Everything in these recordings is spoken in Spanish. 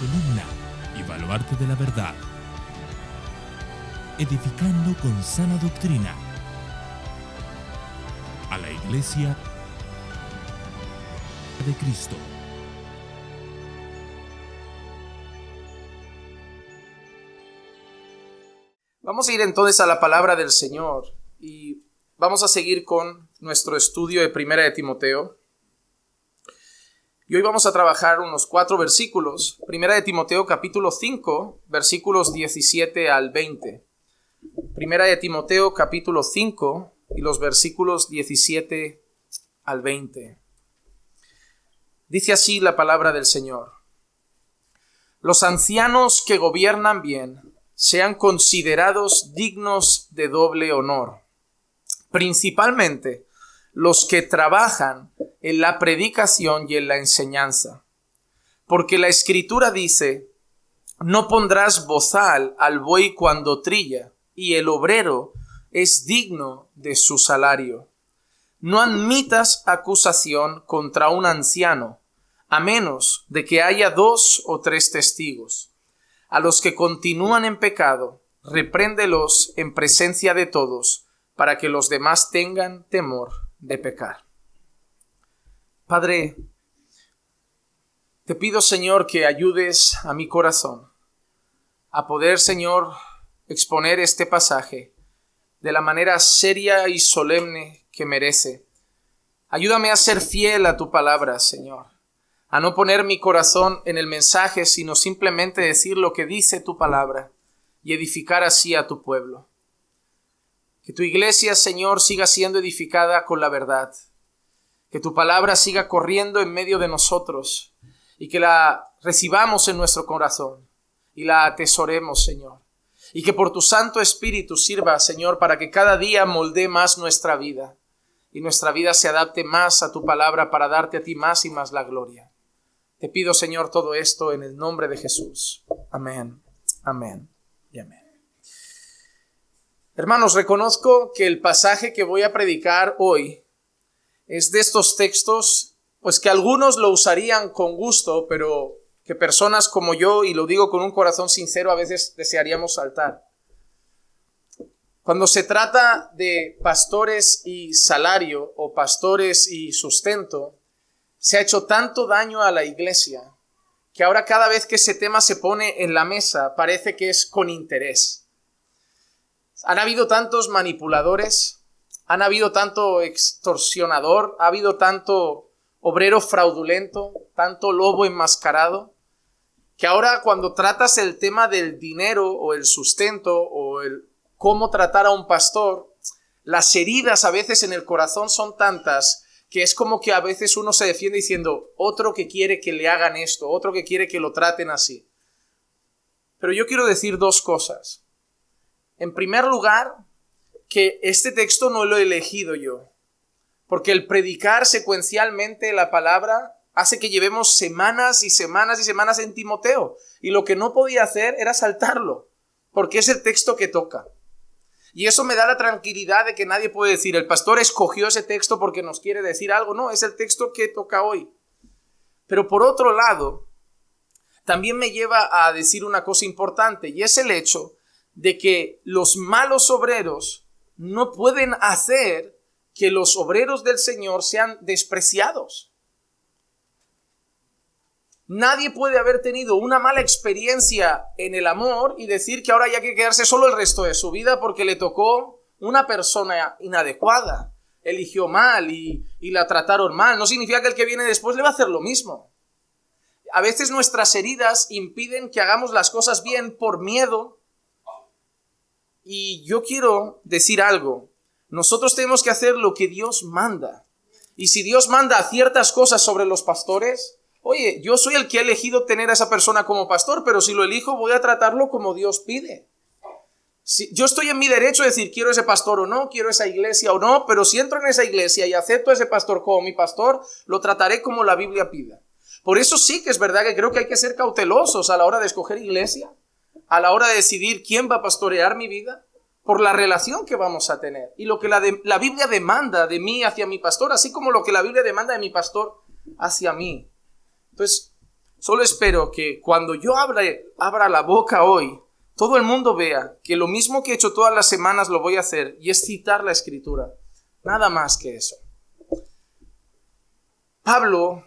columna y baluarte de la verdad, edificando con sana doctrina a la Iglesia de Cristo. Vamos a ir entonces a la palabra del Señor y vamos a seguir con nuestro estudio de Primera de Timoteo. Y hoy vamos a trabajar unos 4 versículos. Primera de Timoteo capítulo 5, versículos 17 al 20. Primera de Timoteo capítulo 5 y los versículos 17 al 20. Dice así la palabra del Señor. Los ancianos que gobiernan bien sean considerados dignos de doble honor, principalmente los que trabajan en la predicación y en la enseñanza. Porque la Escritura dice, no pondrás bozal al buey cuando trilla, y el obrero es digno de su salario. No admitas acusación contra un anciano, a menos de que haya 2 o 3 testigos. A los que continúan en pecado, repréndelos en presencia de todos, para que los demás tengan temor de pecar. Padre, te pido, Señor, que ayudes a mi corazón a poder, Señor, exponer este pasaje de la manera seria y solemne que merece. Ayúdame a ser fiel a tu palabra, Señor, a no poner mi corazón en el mensaje, sino simplemente decir lo que dice tu palabra y edificar así a tu pueblo. Que tu iglesia, Señor, siga siendo edificada con la verdad. Que tu palabra siga corriendo en medio de nosotros y que la recibamos en nuestro corazón y la atesoremos, Señor. Y que por tu Santo Espíritu sirva, Señor, para que cada día moldee más nuestra vida y nuestra vida se adapte más a tu palabra para darte a ti más y más la gloria. Te pido, Señor, todo esto en el nombre de Jesús. Amén, amén y amén. Hermanos, reconozco que el pasaje que voy a predicar hoy es de estos textos, pues que algunos lo usarían con gusto, pero que personas como yo, y lo digo con un corazón sincero, a veces desearíamos saltar. Cuando se trata de pastores y salario o pastores y sustento, se ha hecho tanto daño a la iglesia que ahora cada vez que ese tema se pone en la mesa parece que es con interés. Han habido tantos manipuladores, han habido tanto extorsionador, ha habido tanto obrero fraudulento, tanto lobo enmascarado, que ahora cuando tratas el tema del dinero o el sustento o el cómo tratar a un pastor, las heridas a veces en el corazón son tantas que es como que a veces uno se defiende diciendo, otro que quiere que le hagan esto, otro que quiere que lo traten así. Pero yo quiero decir 2 cosas. En primer lugar, que este texto no lo he elegido yo, porque el predicar secuencialmente la palabra hace que llevemos semanas y semanas y semanas en Timoteo, y lo que no podía hacer era saltarlo, porque es el texto que toca. Y eso me da la tranquilidad de que nadie puede decir, el pastor escogió ese texto porque nos quiere decir algo. No, es el texto que toca hoy. Pero por otro lado, también me lleva a decir una cosa importante, y es el hecho de que los malos obreros no pueden hacer que los obreros del Señor sean despreciados. Nadie puede haber tenido una mala experiencia en el amor y decir que ahora hay que quedarse solo el resto de su vida porque le tocó una persona inadecuada, eligió mal y la trataron mal. No significa que el que viene después le va a hacer lo mismo. A veces nuestras heridas impiden que hagamos las cosas bien por miedo. Y yo quiero decir algo. Nosotros tenemos que hacer lo que Dios manda. Y si Dios manda ciertas cosas sobre los pastores, oye, yo soy el que ha elegido tener a esa persona como pastor, pero si lo elijo voy a tratarlo como Dios pide. Yo estoy en mi derecho de decir quiero ese pastor o no, quiero esa iglesia o no, pero si entro en esa iglesia y acepto a ese pastor como mi pastor, lo trataré como la Biblia pida. Por eso sí que es verdad que creo que hay que ser cautelosos a la hora de escoger iglesia, a la hora de decidir quién va a pastorear mi vida, por la relación que vamos a tener y lo que la Biblia demanda de mí hacia mi pastor, así como lo que la Biblia demanda de mi pastor hacia mí. Entonces, Solo espero que cuando yo abra la boca hoy, todo el mundo vea que lo mismo que he hecho todas las semanas lo voy a hacer, y es citar la Escritura. Nada más que eso. Pablo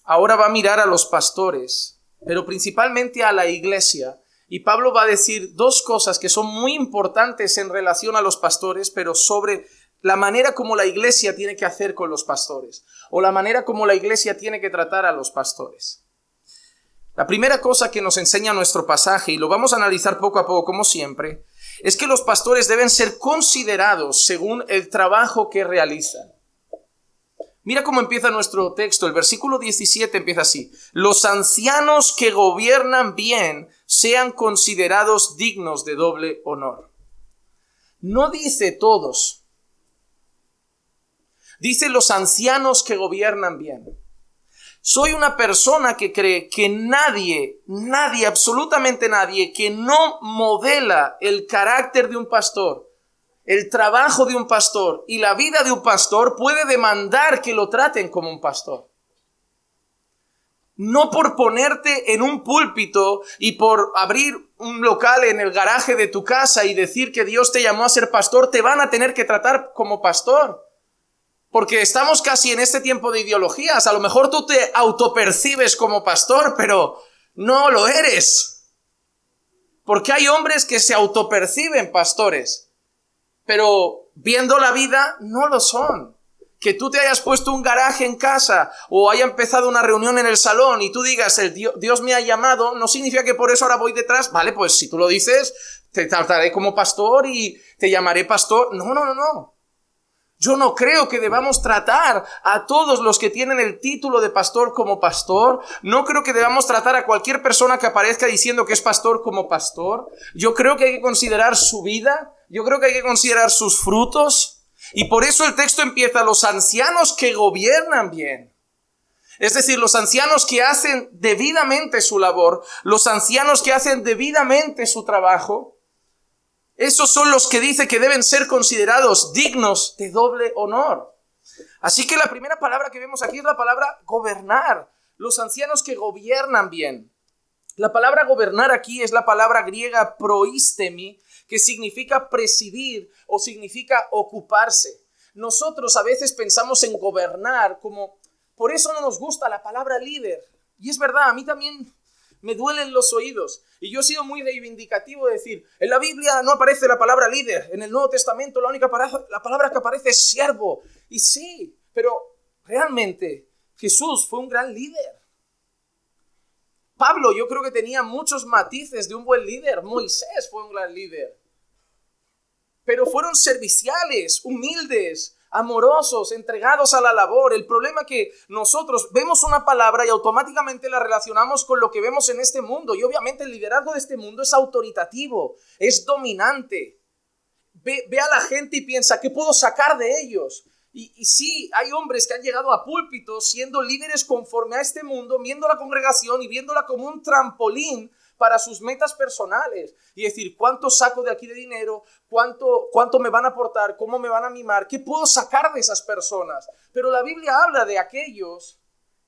ahora va a mirar a los pastores, pero principalmente a la iglesia. Y Pablo va a decir dos cosas que son muy importantes en relación a los pastores, pero sobre la manera como la iglesia tiene que hacer con los pastores, o la manera como la iglesia tiene que tratar a los pastores. La primera cosa que nos enseña nuestro pasaje, y lo vamos a analizar poco a poco como siempre, es que los pastores deben ser considerados según el trabajo que realizan. Mira cómo empieza nuestro texto. El versículo 17 empieza así: los ancianos que gobiernan bien sean considerados dignos de doble honor. No dice todos. Dice los ancianos que gobiernan bien. Soy una persona que cree que nadie, absolutamente nadie, que no modela el carácter de un pastor, el trabajo de un pastor y la vida de un pastor, puede demandar que lo traten como un pastor. No por ponerte en un púlpito y por abrir un local en el garaje de tu casa y decir que Dios te llamó a ser pastor, te van a tener que tratar como pastor. Porque estamos casi en este tiempo de ideologías. A lo mejor tú te autopercibes como pastor, pero no lo eres. Porque hay hombres que se autoperciben pastores, pero viendo la vida no lo son. Que tú te hayas puesto un garaje en casa o haya empezado una reunión en el salón y tú digas, Dios me ha llamado, no significa que por eso ahora voy detrás. Vale, pues si tú lo dices, te trataré como pastor y te llamaré pastor. No. Yo no creo que debamos tratar a todos los que tienen el título de pastor como pastor. No creo que debamos tratar a cualquier persona que aparezca diciendo que es pastor como pastor. Yo creo que hay que considerar su vida. Yo creo que hay que considerar sus frutos. Y por eso el texto empieza: los ancianos que gobiernan bien. Es decir, los ancianos que hacen debidamente su labor, los ancianos que hacen debidamente su trabajo. Esos son los que dice que deben ser considerados dignos de doble honor. Así que la primera palabra que vemos aquí es la palabra gobernar. Los ancianos que gobiernan bien. La palabra gobernar aquí es la palabra griega proistemi, que significa presidir o significa ocuparse. Nosotros a veces pensamos en gobernar como... Por eso no nos gusta la palabra líder. Y es verdad, a mí también me duelen los oídos. Y yo he sido muy reivindicativo de decir, en la Biblia no aparece la palabra líder. En el Nuevo Testamento la palabra que aparece es siervo. Y sí, pero realmente Jesús fue un gran líder. Pablo yo creo que tenía muchos matices de un buen líder. Moisés fue un gran líder. Pero fueron serviciales, humildes, amorosos, entregados a la labor. El problema es que nosotros vemos una palabra y automáticamente la relacionamos con lo que vemos en este mundo. Y obviamente el liderazgo de este mundo es autoritativo, es dominante. Ve a la gente y piensa, ¿qué puedo sacar de ellos? Y sí, hay hombres que han llegado a púlpitos siendo líderes conforme a este mundo, viendo la congregación y viéndola como un trampolín para sus metas personales y decir, ¿cuánto saco de aquí de dinero? ¿Cuánto me van a aportar? ¿Cómo me van a mimar? ¿Qué puedo sacar de esas personas? Pero la Biblia habla de aquellos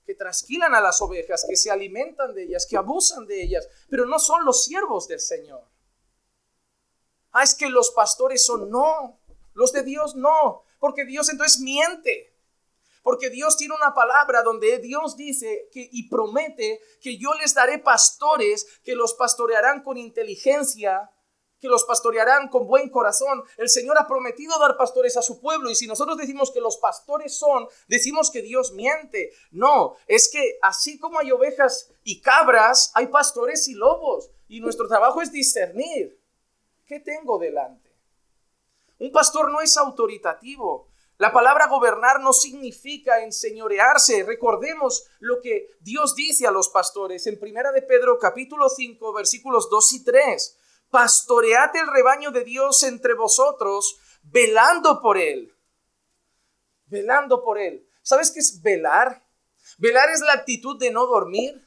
que trasquilan a las ovejas, que se alimentan de ellas, que abusan de ellas, pero no son los siervos del Señor. Es que los pastores son, no, los de Dios no, porque Dios entonces miente. Porque Dios tiene una palabra donde Dios dice y promete que yo les daré pastores que los pastorearán con inteligencia, que los pastorearán con buen corazón. El Señor ha prometido dar pastores a su pueblo y si nosotros decimos que los pastores son, decimos que Dios miente. No, es que así como hay ovejas y cabras, hay pastores y lobos y nuestro trabajo es discernir. ¿Qué tengo delante? Un pastor no es autoritativo. La palabra gobernar no significa enseñorearse. Recordemos lo que Dios dice a los pastores en 1 de Pedro capítulo 5 versículos 2 y 3. Pastoread el rebaño de Dios entre vosotros, velando por él. Velando por él. ¿Sabes qué es velar? Velar es la actitud de no dormir.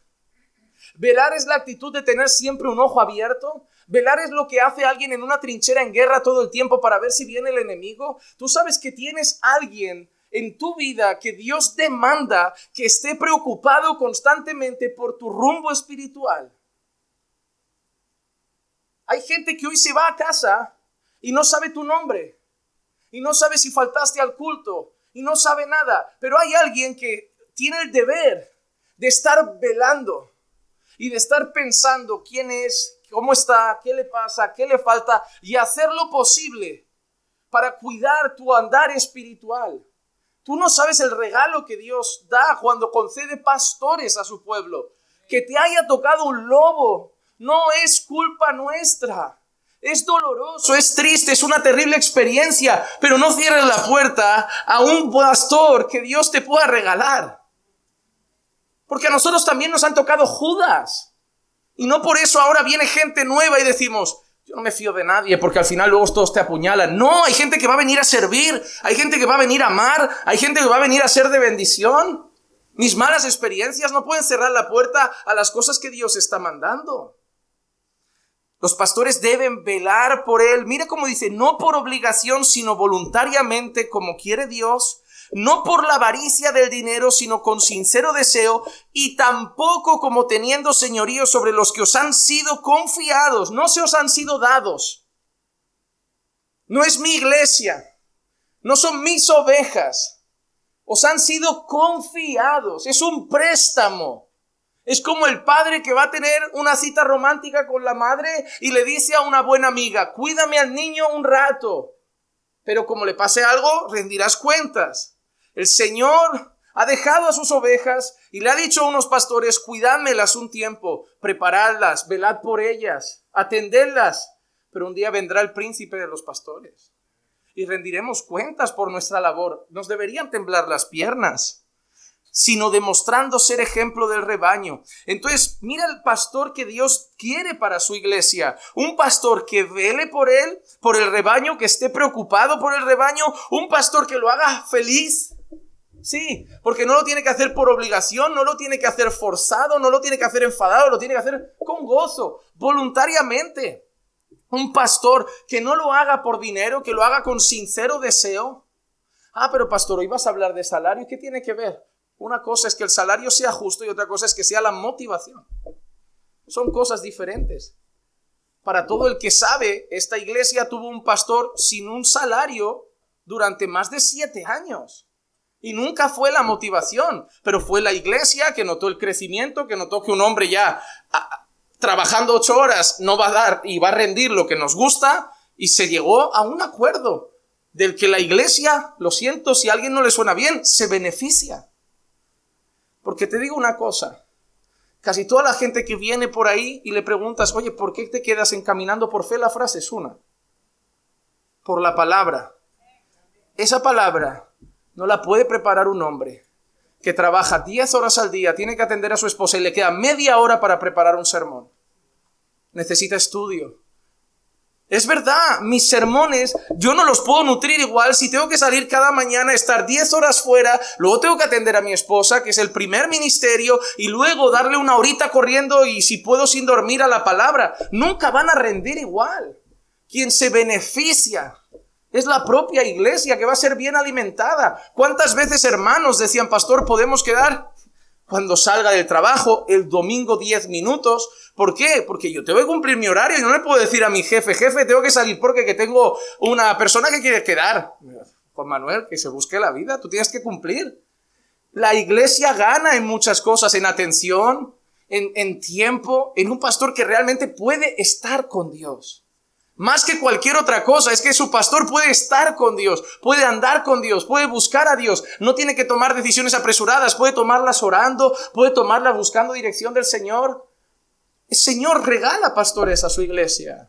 Velar es la actitud de tener siempre un ojo abierto. Velar es lo que hace alguien en una trinchera en guerra todo el tiempo para ver si viene el enemigo. Tú sabes que tienes alguien en tu vida que Dios demanda que esté preocupado constantemente por tu rumbo espiritual? Hay gente que hoy se va a casa y no sabe tu nombre, y no sabe si faltaste al culto, y no sabe nada. Pero hay alguien que tiene el deber de estar velando y de estar pensando quién es, cómo está, qué le pasa, qué le falta, y hacer lo posible para cuidar tu andar espiritual. Tú no sabes el regalo que Dios da cuando concede pastores a su pueblo. Que te haya tocado un lobo no es culpa nuestra. Es doloroso, es triste, es una terrible experiencia, pero no cierres la puerta a un pastor que Dios te pueda regalar. Porque a nosotros también nos han tocado Judas. Y no por eso ahora viene gente nueva y decimos, yo no me fío de nadie porque al final luego todos te apuñalan. No, hay gente que va a venir a servir, hay gente que va a venir a amar, hay gente que va a venir a ser de bendición. Mis malas experiencias no pueden cerrar la puerta a las cosas que Dios está mandando. Los pastores deben velar por él. Mira cómo dice, no por obligación, sino voluntariamente, como quiere Dios. No por la avaricia del dinero, sino con sincero deseo. Y tampoco como teniendo señorío sobre los que os han sido confiados. No se os han sido dados. No es mi iglesia. No son mis ovejas. Os han sido confiados. Es un préstamo. Es como el padre que va a tener una cita romántica con la madre y le dice a una buena amiga, cuídame al niño un rato, pero como le pase algo, rendirás cuentas. El Señor ha dejado a sus ovejas y le ha dicho a unos pastores, cuidádmelas un tiempo, preparadlas, velad por ellas, atendedlas, pero un día vendrá el príncipe de los pastores y rendiremos cuentas por nuestra labor. Nos deberían temblar las piernas, sino demostrando ser ejemplo del rebaño. Entonces, mira el pastor que Dios quiere para su iglesia. Un pastor que vele por él, por el rebaño, que esté preocupado por el rebaño. Un pastor que lo haga feliz. Sí, porque no lo tiene que hacer por obligación, no lo tiene que hacer forzado, no lo tiene que hacer enfadado, lo tiene que hacer con gozo, voluntariamente. Un pastor que no lo haga por dinero, que lo haga con sincero deseo. Pero pastor, hoy vas a hablar de salario, ¿qué tiene que ver? Una cosa es que el salario sea justo y otra cosa es que sea la motivación. Son cosas diferentes. Para todo el que sabe, esta iglesia tuvo un pastor sin un salario durante más de 7 años. Y nunca fue la motivación, pero fue la iglesia que notó el crecimiento, que notó que un hombre ya trabajando 8 horas no va a dar y va a rendir lo que nos gusta, y se llegó a un acuerdo del que la iglesia, lo siento si a alguien no le suena bien, se beneficia. Porque te digo una cosa, casi toda la gente que viene por ahí y le preguntas, oye, ¿por qué te quedas encaminando por fe? La frase es una, por la palabra. Esa palabra no la puede preparar un hombre que trabaja 10 horas al día, tiene que atender a su esposa y le queda media hora para preparar un sermón. Necesita estudio. Es verdad, mis sermones yo no los puedo nutrir igual si tengo que salir cada mañana, estar 10 horas fuera, luego tengo que atender a mi esposa, que es el primer ministerio, y luego darle una horita corriendo y si puedo sin dormir a la palabra. Nunca van a rendir igual. Quien se beneficia es la propia iglesia, que va a ser bien alimentada. ¿Cuántas veces hermanos decían, pastor, podemos quedar cuando salga del trabajo el domingo 10 minutos? ¿Por qué? Porque yo tengo que cumplir mi horario y no le puedo decir a mi jefe, tengo que salir porque que tengo una persona que quiere quedar. Juan Manuel, que se busque la vida, tú tienes que cumplir. La iglesia gana en muchas cosas, en atención, en tiempo, en un pastor que realmente puede estar con Dios. Más que cualquier otra cosa, es que su pastor puede estar con Dios, puede andar con Dios, puede buscar a Dios. No tiene que tomar decisiones apresuradas, puede tomarlas orando, puede tomarlas buscando dirección del Señor. El Señor regala pastores a su iglesia.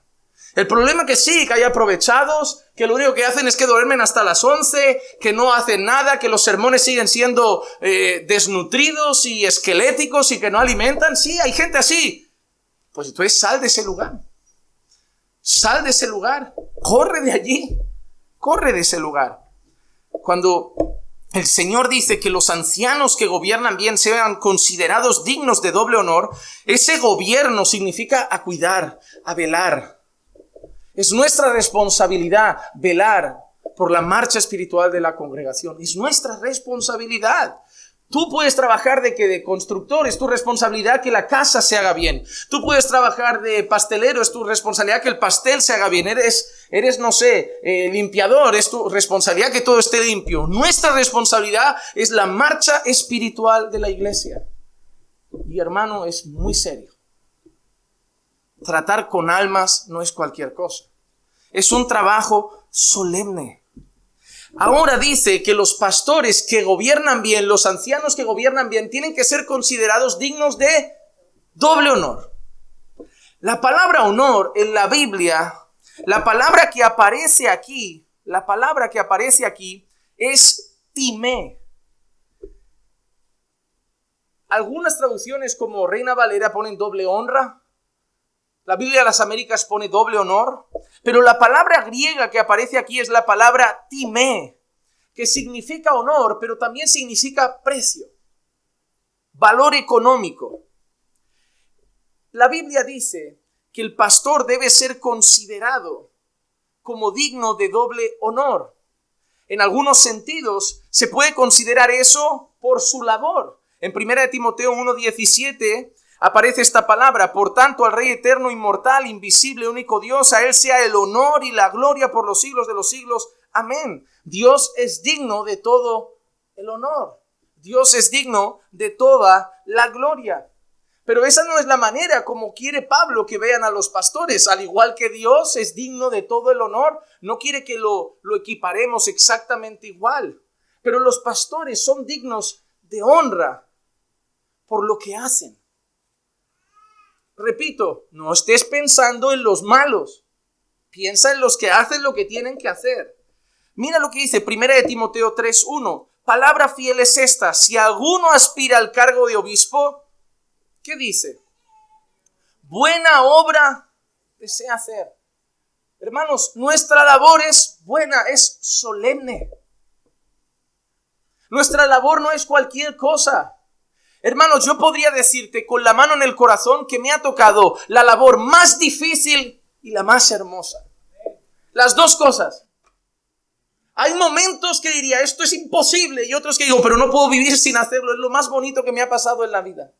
El problema que sí, que hay aprovechados, que lo único que hacen es que duermen hasta las 11, que no hacen nada, que los sermones siguen siendo desnutridos y esqueléticos y que no alimentan. Sí, hay gente así. Pues entonces sal de ese lugar. Sal de ese lugar. Corre de allí. Corre de ese lugar. Cuando el Señor dice que los ancianos que gobiernan bien sean considerados dignos de doble honor, ese gobierno significa a cuidar, a velar. Es nuestra responsabilidad velar por la marcha espiritual de la congregación. Es nuestra responsabilidad. Tú puedes trabajar de constructor, es tu responsabilidad que la casa se haga bien. Tú puedes trabajar de pastelero, es tu responsabilidad que el pastel se haga bien. Eres no sé, limpiador, es tu responsabilidad que todo esté limpio. Nuestra responsabilidad es la marcha espiritual de la iglesia. Y hermano, es muy serio. Tratar con almas no es cualquier cosa. Es un trabajo solemne. Ahora dice que los pastores que gobiernan bien, los ancianos que gobiernan bien, tienen que ser considerados dignos de doble honor. La palabra honor en la Biblia, la palabra que aparece aquí es timé. Algunas traducciones como Reina Valera ponen doble honra. La Biblia de las Américas pone doble honor. Pero la palabra griega que aparece aquí es la palabra timé, que significa honor, pero también significa precio, valor económico. La Biblia dice que el pastor debe ser considerado como digno de doble honor. En algunos sentidos se puede considerar eso por su labor. En 1 Timoteo 1:17 aparece esta palabra: por tanto, al Rey eterno, inmortal, invisible, único Dios, a Él sea el honor y la gloria por los siglos de los siglos. Amén. Dios es digno de todo el honor. Dios es digno de toda la gloria. Pero esa no es la manera como quiere Pablo que vean a los pastores. Al igual que Dios es digno de todo el honor, no quiere que lo equiparemos exactamente igual. Pero los pastores son dignos de honra por lo que hacen. Repito, no estés pensando en los malos. Piensa en los que hacen lo que tienen que hacer. Mira lo que dice 1 Timoteo 3:1. Palabra fiel es esta: si alguno aspira al cargo de obispo, ¿qué dice? Buena obra desea hacer. Hermanos, nuestra labor es buena, es solemne. Nuestra labor no es cualquier cosa. Hermanos, yo podría decirte con la mano en el corazón que me ha tocado la labor más difícil y la más hermosa. Las dos cosas. Hay momentos que diría, esto es imposible, y otros que digo, pero no puedo vivir sin hacerlo. Es lo más bonito que me ha pasado en la vida.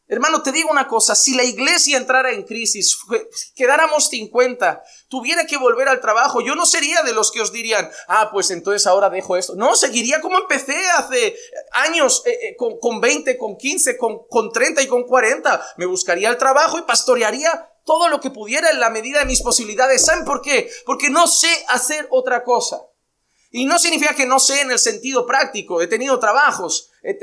Hermano, te digo una cosa, si la iglesia entrara en crisis, quedáramos 50, tuviera que volver al trabajo, yo no sería de los que os dirían, pues entonces ahora dejo esto. No, seguiría como empecé hace años, con 20, con 15, con 30 y con 40. Me buscaría el trabajo y pastorearía todo lo que pudiera en la medida de mis posibilidades. ¿Saben por qué? Porque no sé hacer otra cosa. Y no significa que no sé en el sentido práctico. He tenido trabajos, he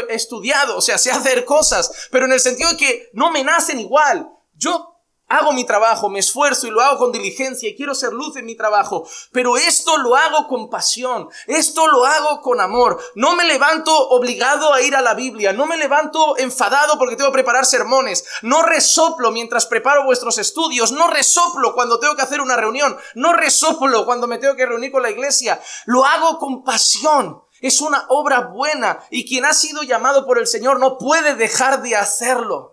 estudiado, o sea, sé hacer cosas, pero en el sentido de que no me nacen igual. Yo hago mi trabajo, me esfuerzo y lo hago con diligencia y quiero ser luz en mi trabajo, pero esto lo hago con pasión, esto lo hago con amor. No me levanto obligado a ir a la Biblia, no me levanto enfadado porque tengo que preparar sermones, no resoplo mientras preparo vuestros estudios, no resoplo cuando tengo que hacer una reunión, no resoplo cuando me tengo que reunir con la iglesia. Lo hago con pasión. Es una obra buena y quien ha sido llamado por el Señor no puede dejar de hacerlo.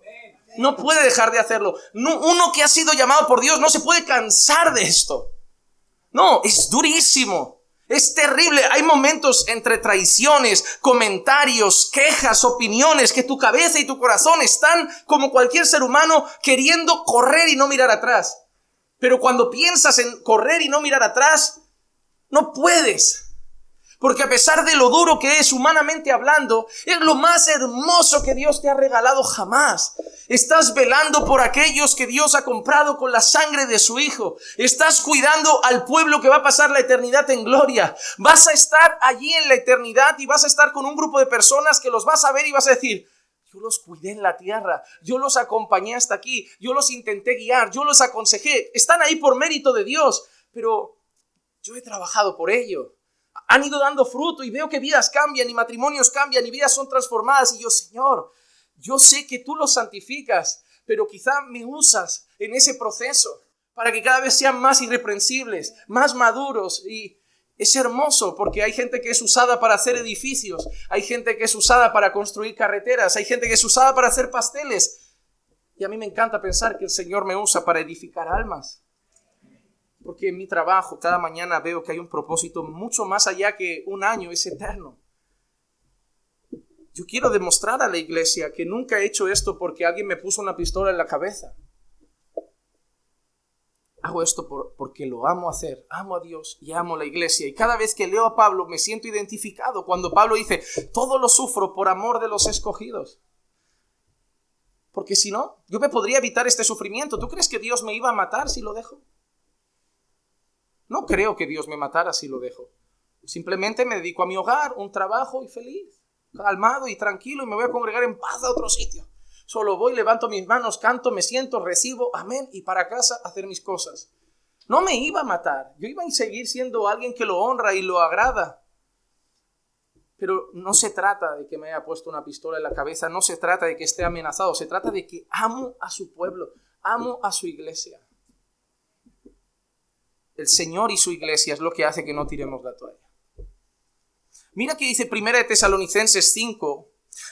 No puede dejar de hacerlo. No, uno que ha sido llamado por Dios no se puede cansar de esto. No, es durísimo. Es terrible. Hay momentos entre traiciones, comentarios, quejas, opiniones, que tu cabeza y tu corazón están como cualquier ser humano queriendo correr y no mirar atrás. Pero cuando piensas en correr y no mirar atrás, no puedes. Porque a pesar de lo duro que es humanamente hablando, es lo más hermoso que Dios te ha regalado jamás. Estás velando por aquellos que Dios ha comprado con la sangre de su Hijo. Estás cuidando al pueblo que va a pasar la eternidad en gloria. Vas a estar allí en la eternidad y vas a estar con un grupo de personas que los vas a ver y vas a decir, yo los cuidé en la tierra, yo los acompañé hasta aquí, yo los intenté guiar, yo los aconsejé. Están ahí por mérito de Dios, pero yo he trabajado por ello. Han ido dando fruto y veo que vidas cambian y matrimonios cambian y vidas son transformadas. Y yo, Señor, yo sé que tú los santificas, pero quizá me usas en ese proceso para que cada vez sean más irreprensibles, más maduros. Y es hermoso porque hay gente que es usada para hacer edificios, hay gente que es usada para construir carreteras, hay gente que es usada para hacer pasteles. Y a mí me encanta pensar que el Señor me usa para edificar almas. Porque en mi trabajo cada mañana veo que hay un propósito mucho más allá que un año, es eterno. Yo quiero demostrar a la iglesia que nunca he hecho esto porque alguien me puso una pistola en la cabeza. Hago esto porque lo amo hacer, amo a Dios y amo a la iglesia. Y cada vez que leo a Pablo me siento identificado cuando Pablo dice, todo lo sufro por amor de los escogidos. Porque si no, yo me podría evitar este sufrimiento. ¿Tú crees que Dios me iba a matar si lo dejo? No creo que Dios me matara si lo dejo. Simplemente me dedico a mi hogar, un trabajo y feliz, calmado y tranquilo, y me voy a congregar en paz a otro sitio. Solo voy, levanto mis manos, canto, me siento, recibo, amén, y para casa a hacer mis cosas. No me iba a matar, yo iba a seguir siendo alguien que lo honra y lo agrada. Pero no se trata de que me haya puesto una pistola en la cabeza, no se trata de que esté amenazado, se trata de que amo a su pueblo, amo a su iglesia. El Señor y su iglesia es lo que hace que no tiremos la toalla. Mira que dice 1 Tesalonicenses 5,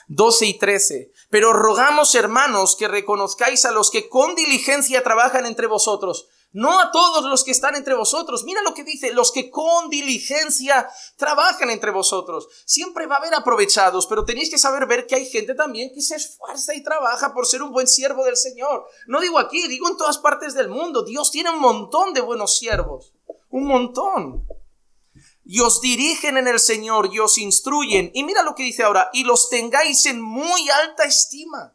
12 y 13. Pero rogamos, hermanos, que reconozcáis a los que con diligencia trabajan entre vosotros. No a todos los que están entre vosotros. Mira lo que dice, los que con diligencia trabajan entre vosotros. Siempre va a haber aprovechados, pero tenéis que saber ver que hay gente también que se esfuerza y trabaja por ser un buen siervo del Señor. No digo aquí, digo en todas partes del mundo. Dios tiene un montón de buenos siervos. Un montón. Y os dirigen en el Señor y os instruyen. Y mira lo que dice ahora, y los tengáis en muy alta estima.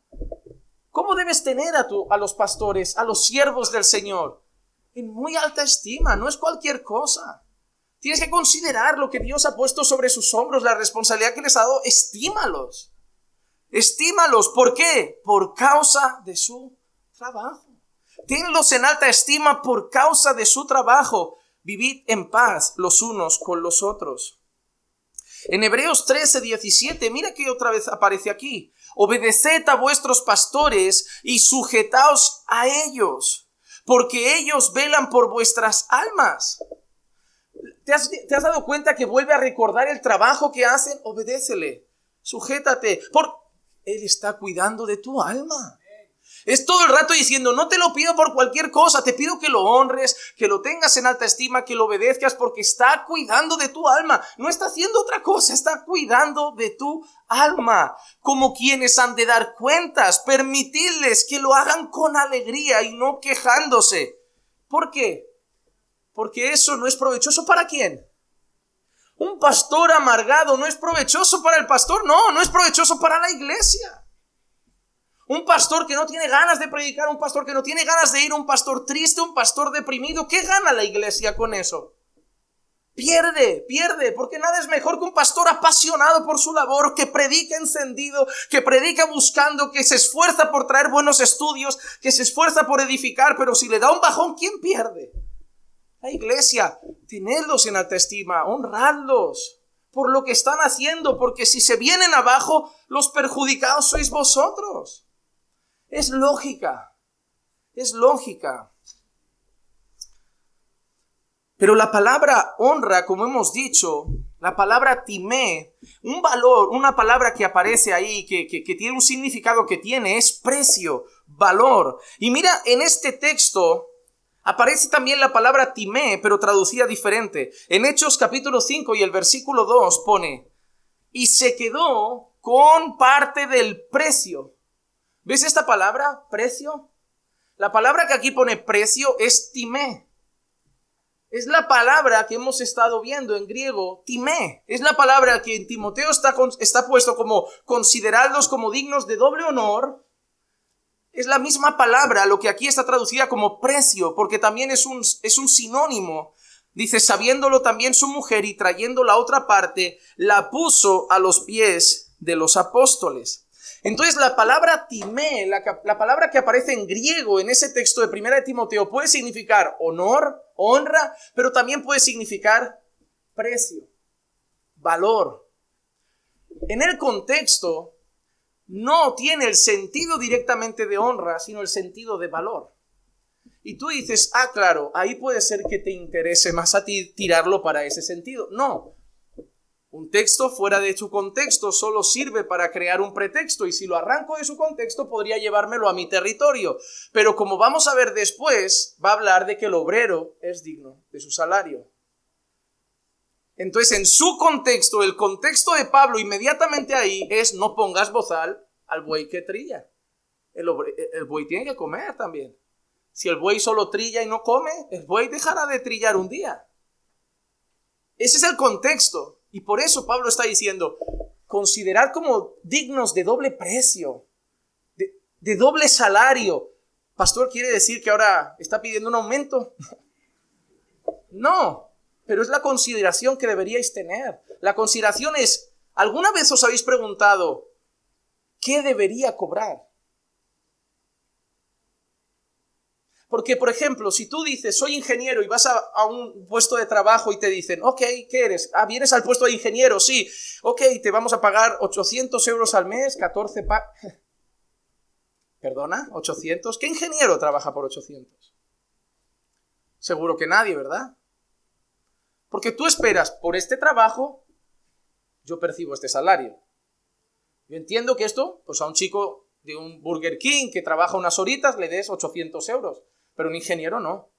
¿Cómo debes tener a los pastores, a los siervos del Señor? En muy alta estima, no es cualquier cosa. Tienes que considerar lo que Dios ha puesto sobre sus hombros, la responsabilidad que les ha dado. Estímalos. Estímalos. ¿Por qué? Por causa de su trabajo. Tenlos en alta estima por causa de su trabajo. Vivid en paz los unos con los otros. En Hebreos 13, 17, mira que otra vez aparece aquí. Obedeced a vuestros pastores y sujetaos a ellos, porque ellos velan por vuestras almas. ¿Te has dado cuenta que vuelve a recordar el trabajo que hacen? Obedécele, sujétate, Él está cuidando de tu alma. Es todo el rato diciendo, no te lo pido por cualquier cosa, te pido que lo honres, que lo tengas en alta estima, que lo obedezcas, porque está cuidando de tu alma. No está haciendo otra cosa, está cuidando de tu alma. Como quienes han de dar cuentas, permitidles que lo hagan con alegría y no quejándose. ¿Por qué? Porque eso no es provechoso ¿para quién? Un pastor amargado no es provechoso para el pastor, no es provechoso para la iglesia. Un pastor que no tiene ganas de predicar, un pastor que no tiene ganas de ir, un pastor triste, un pastor deprimido. ¿Qué gana la iglesia con eso? Pierde, porque nada es mejor que un pastor apasionado por su labor, que predica encendido, que predica buscando, que se esfuerza por traer buenos estudios, que se esfuerza por edificar, pero si le da un bajón, ¿quién pierde? La iglesia. Tenedlos en alta estima, honradlos por lo que están haciendo, porque si se vienen abajo, los perjudicados sois vosotros. Es lógica. Pero la palabra honra, como hemos dicho, la palabra timé, un valor, una palabra que aparece ahí, que tiene un significado que tiene, es precio, valor. Y mira, en este texto aparece también la palabra timé, pero traducida diferente. En Hechos capítulo 5 y el versículo 2 pone, y se quedó con parte del precio. ¿Ves esta palabra? Precio. La palabra que aquí pone precio es timé. Es la palabra que hemos estado viendo en griego, timé. Es la palabra que en Timoteo está puesto como considerados como dignos de doble honor. Es la misma palabra, lo que aquí está traducida como precio, porque también es un sinónimo. Dice, sabiéndolo también su mujer y trayendo la otra parte, la puso a los pies de los apóstoles. Entonces la palabra timé, la palabra que aparece en griego en ese texto de 1 de Timoteo puede significar honor, honra, pero también puede significar precio, valor. En el contexto no tiene el sentido directamente de honra, sino el sentido de valor. Y tú dices, claro, ahí puede ser que te interese más a ti tirarlo para ese sentido. No. Un texto fuera de su contexto solo sirve para crear un pretexto, y si lo arranco de su contexto podría llevármelo a mi territorio. Pero como vamos a ver después, va a hablar de que el obrero es digno de su salario. Entonces, en su contexto, el contexto de Pablo inmediatamente ahí es: no pongas bozal al buey que trilla. El buey tiene que comer también. Si el buey solo trilla y no come, el buey dejará de trillar un día. Ese es el contexto. Y por eso Pablo está diciendo: considerad como dignos de doble precio, de doble salario. Pastor, ¿quiere decir que ahora está pidiendo un aumento? No, pero es la consideración que deberíais tener. La consideración es: ¿alguna vez os habéis preguntado qué debería cobrar? Porque, por ejemplo, si tú dices soy ingeniero y vas a un puesto de trabajo y te dicen: ok, ¿qué eres? ¿Vienes al puesto de ingeniero? Sí. Ok, te vamos a pagar 800 euros al mes, 14 ¿Perdona? ¿800? ¿Qué ingeniero trabaja por 800? Seguro que nadie, ¿verdad? Porque tú esperas: por este trabajo yo percibo este salario. Yo entiendo que esto, pues a un chico de un Burger King que trabaja unas horitas le des 800 euros. Pero un ingeniero no.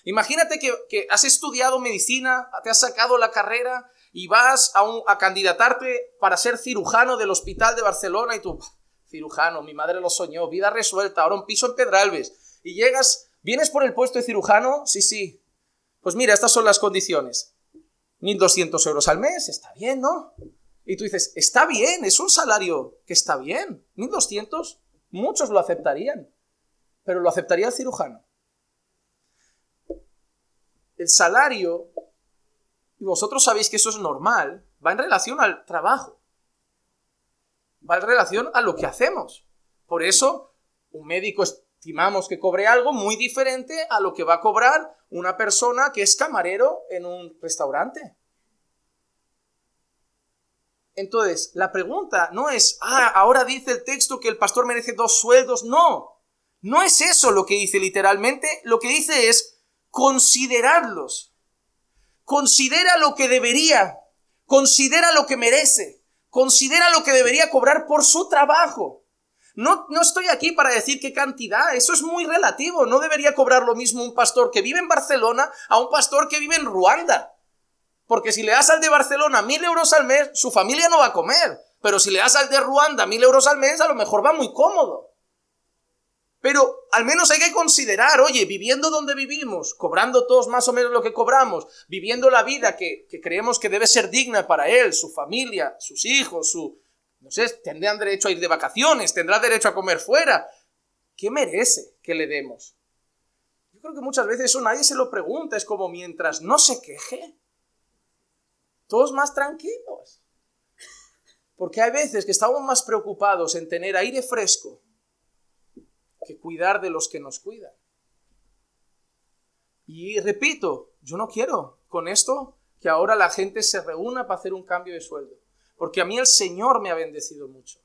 Imagínate que has estudiado medicina, te has sacado la carrera y vas a candidatarte para ser cirujano del hospital de Barcelona, y tú: cirujano, mi madre lo soñó, vida resuelta, ahora un piso en Pedralbes. Y vienes por el puesto de cirujano, sí. Pues mira, estas son las condiciones. 1.200 euros al mes, está bien, ¿no? Y tú dices: está bien, es un salario que está bien. 1.200, muchos lo aceptarían. Pero lo aceptaría el cirujano. El salario, y vosotros sabéis que eso es normal, va en relación al trabajo. Va en relación a lo que hacemos. Por eso, un médico estimamos que cobre algo muy diferente a lo que va a cobrar una persona que es camarero en un restaurante. Entonces, la pregunta no es: ahora dice el texto que el pastor merece 2 sueldos. No es eso lo que dice literalmente. Lo que dice es: consideradlos. Considera lo que debería. Considera lo que merece. Considera lo que debería cobrar por su trabajo. No estoy aquí para decir qué cantidad. Eso es muy relativo. No debería cobrar lo mismo un pastor que vive en Barcelona a un pastor que vive en Ruanda. Porque si le das al de Barcelona 1.000 euros al mes, su familia no va a comer. Pero si le das al de Ruanda 1.000 euros al mes, a lo mejor va muy cómodo. Pero al menos hay que considerar: oye, viviendo donde vivimos, cobrando todos más o menos lo que cobramos, viviendo la vida que creemos que debe ser digna para él, su familia, sus hijos, no sé, tendrán derecho a ir de vacaciones, tendrá derecho a comer fuera. ¿Qué merece que le demos? Yo creo que muchas veces eso nadie se lo pregunta. Es como: mientras no se queje, todos más tranquilos. Porque hay veces que estamos más preocupados en tener aire fresco que cuidar de los que nos cuidan. Y repito, yo no quiero con esto que ahora la gente se reúna para hacer un cambio de sueldo. Porque a mí el Señor me ha bendecido mucho.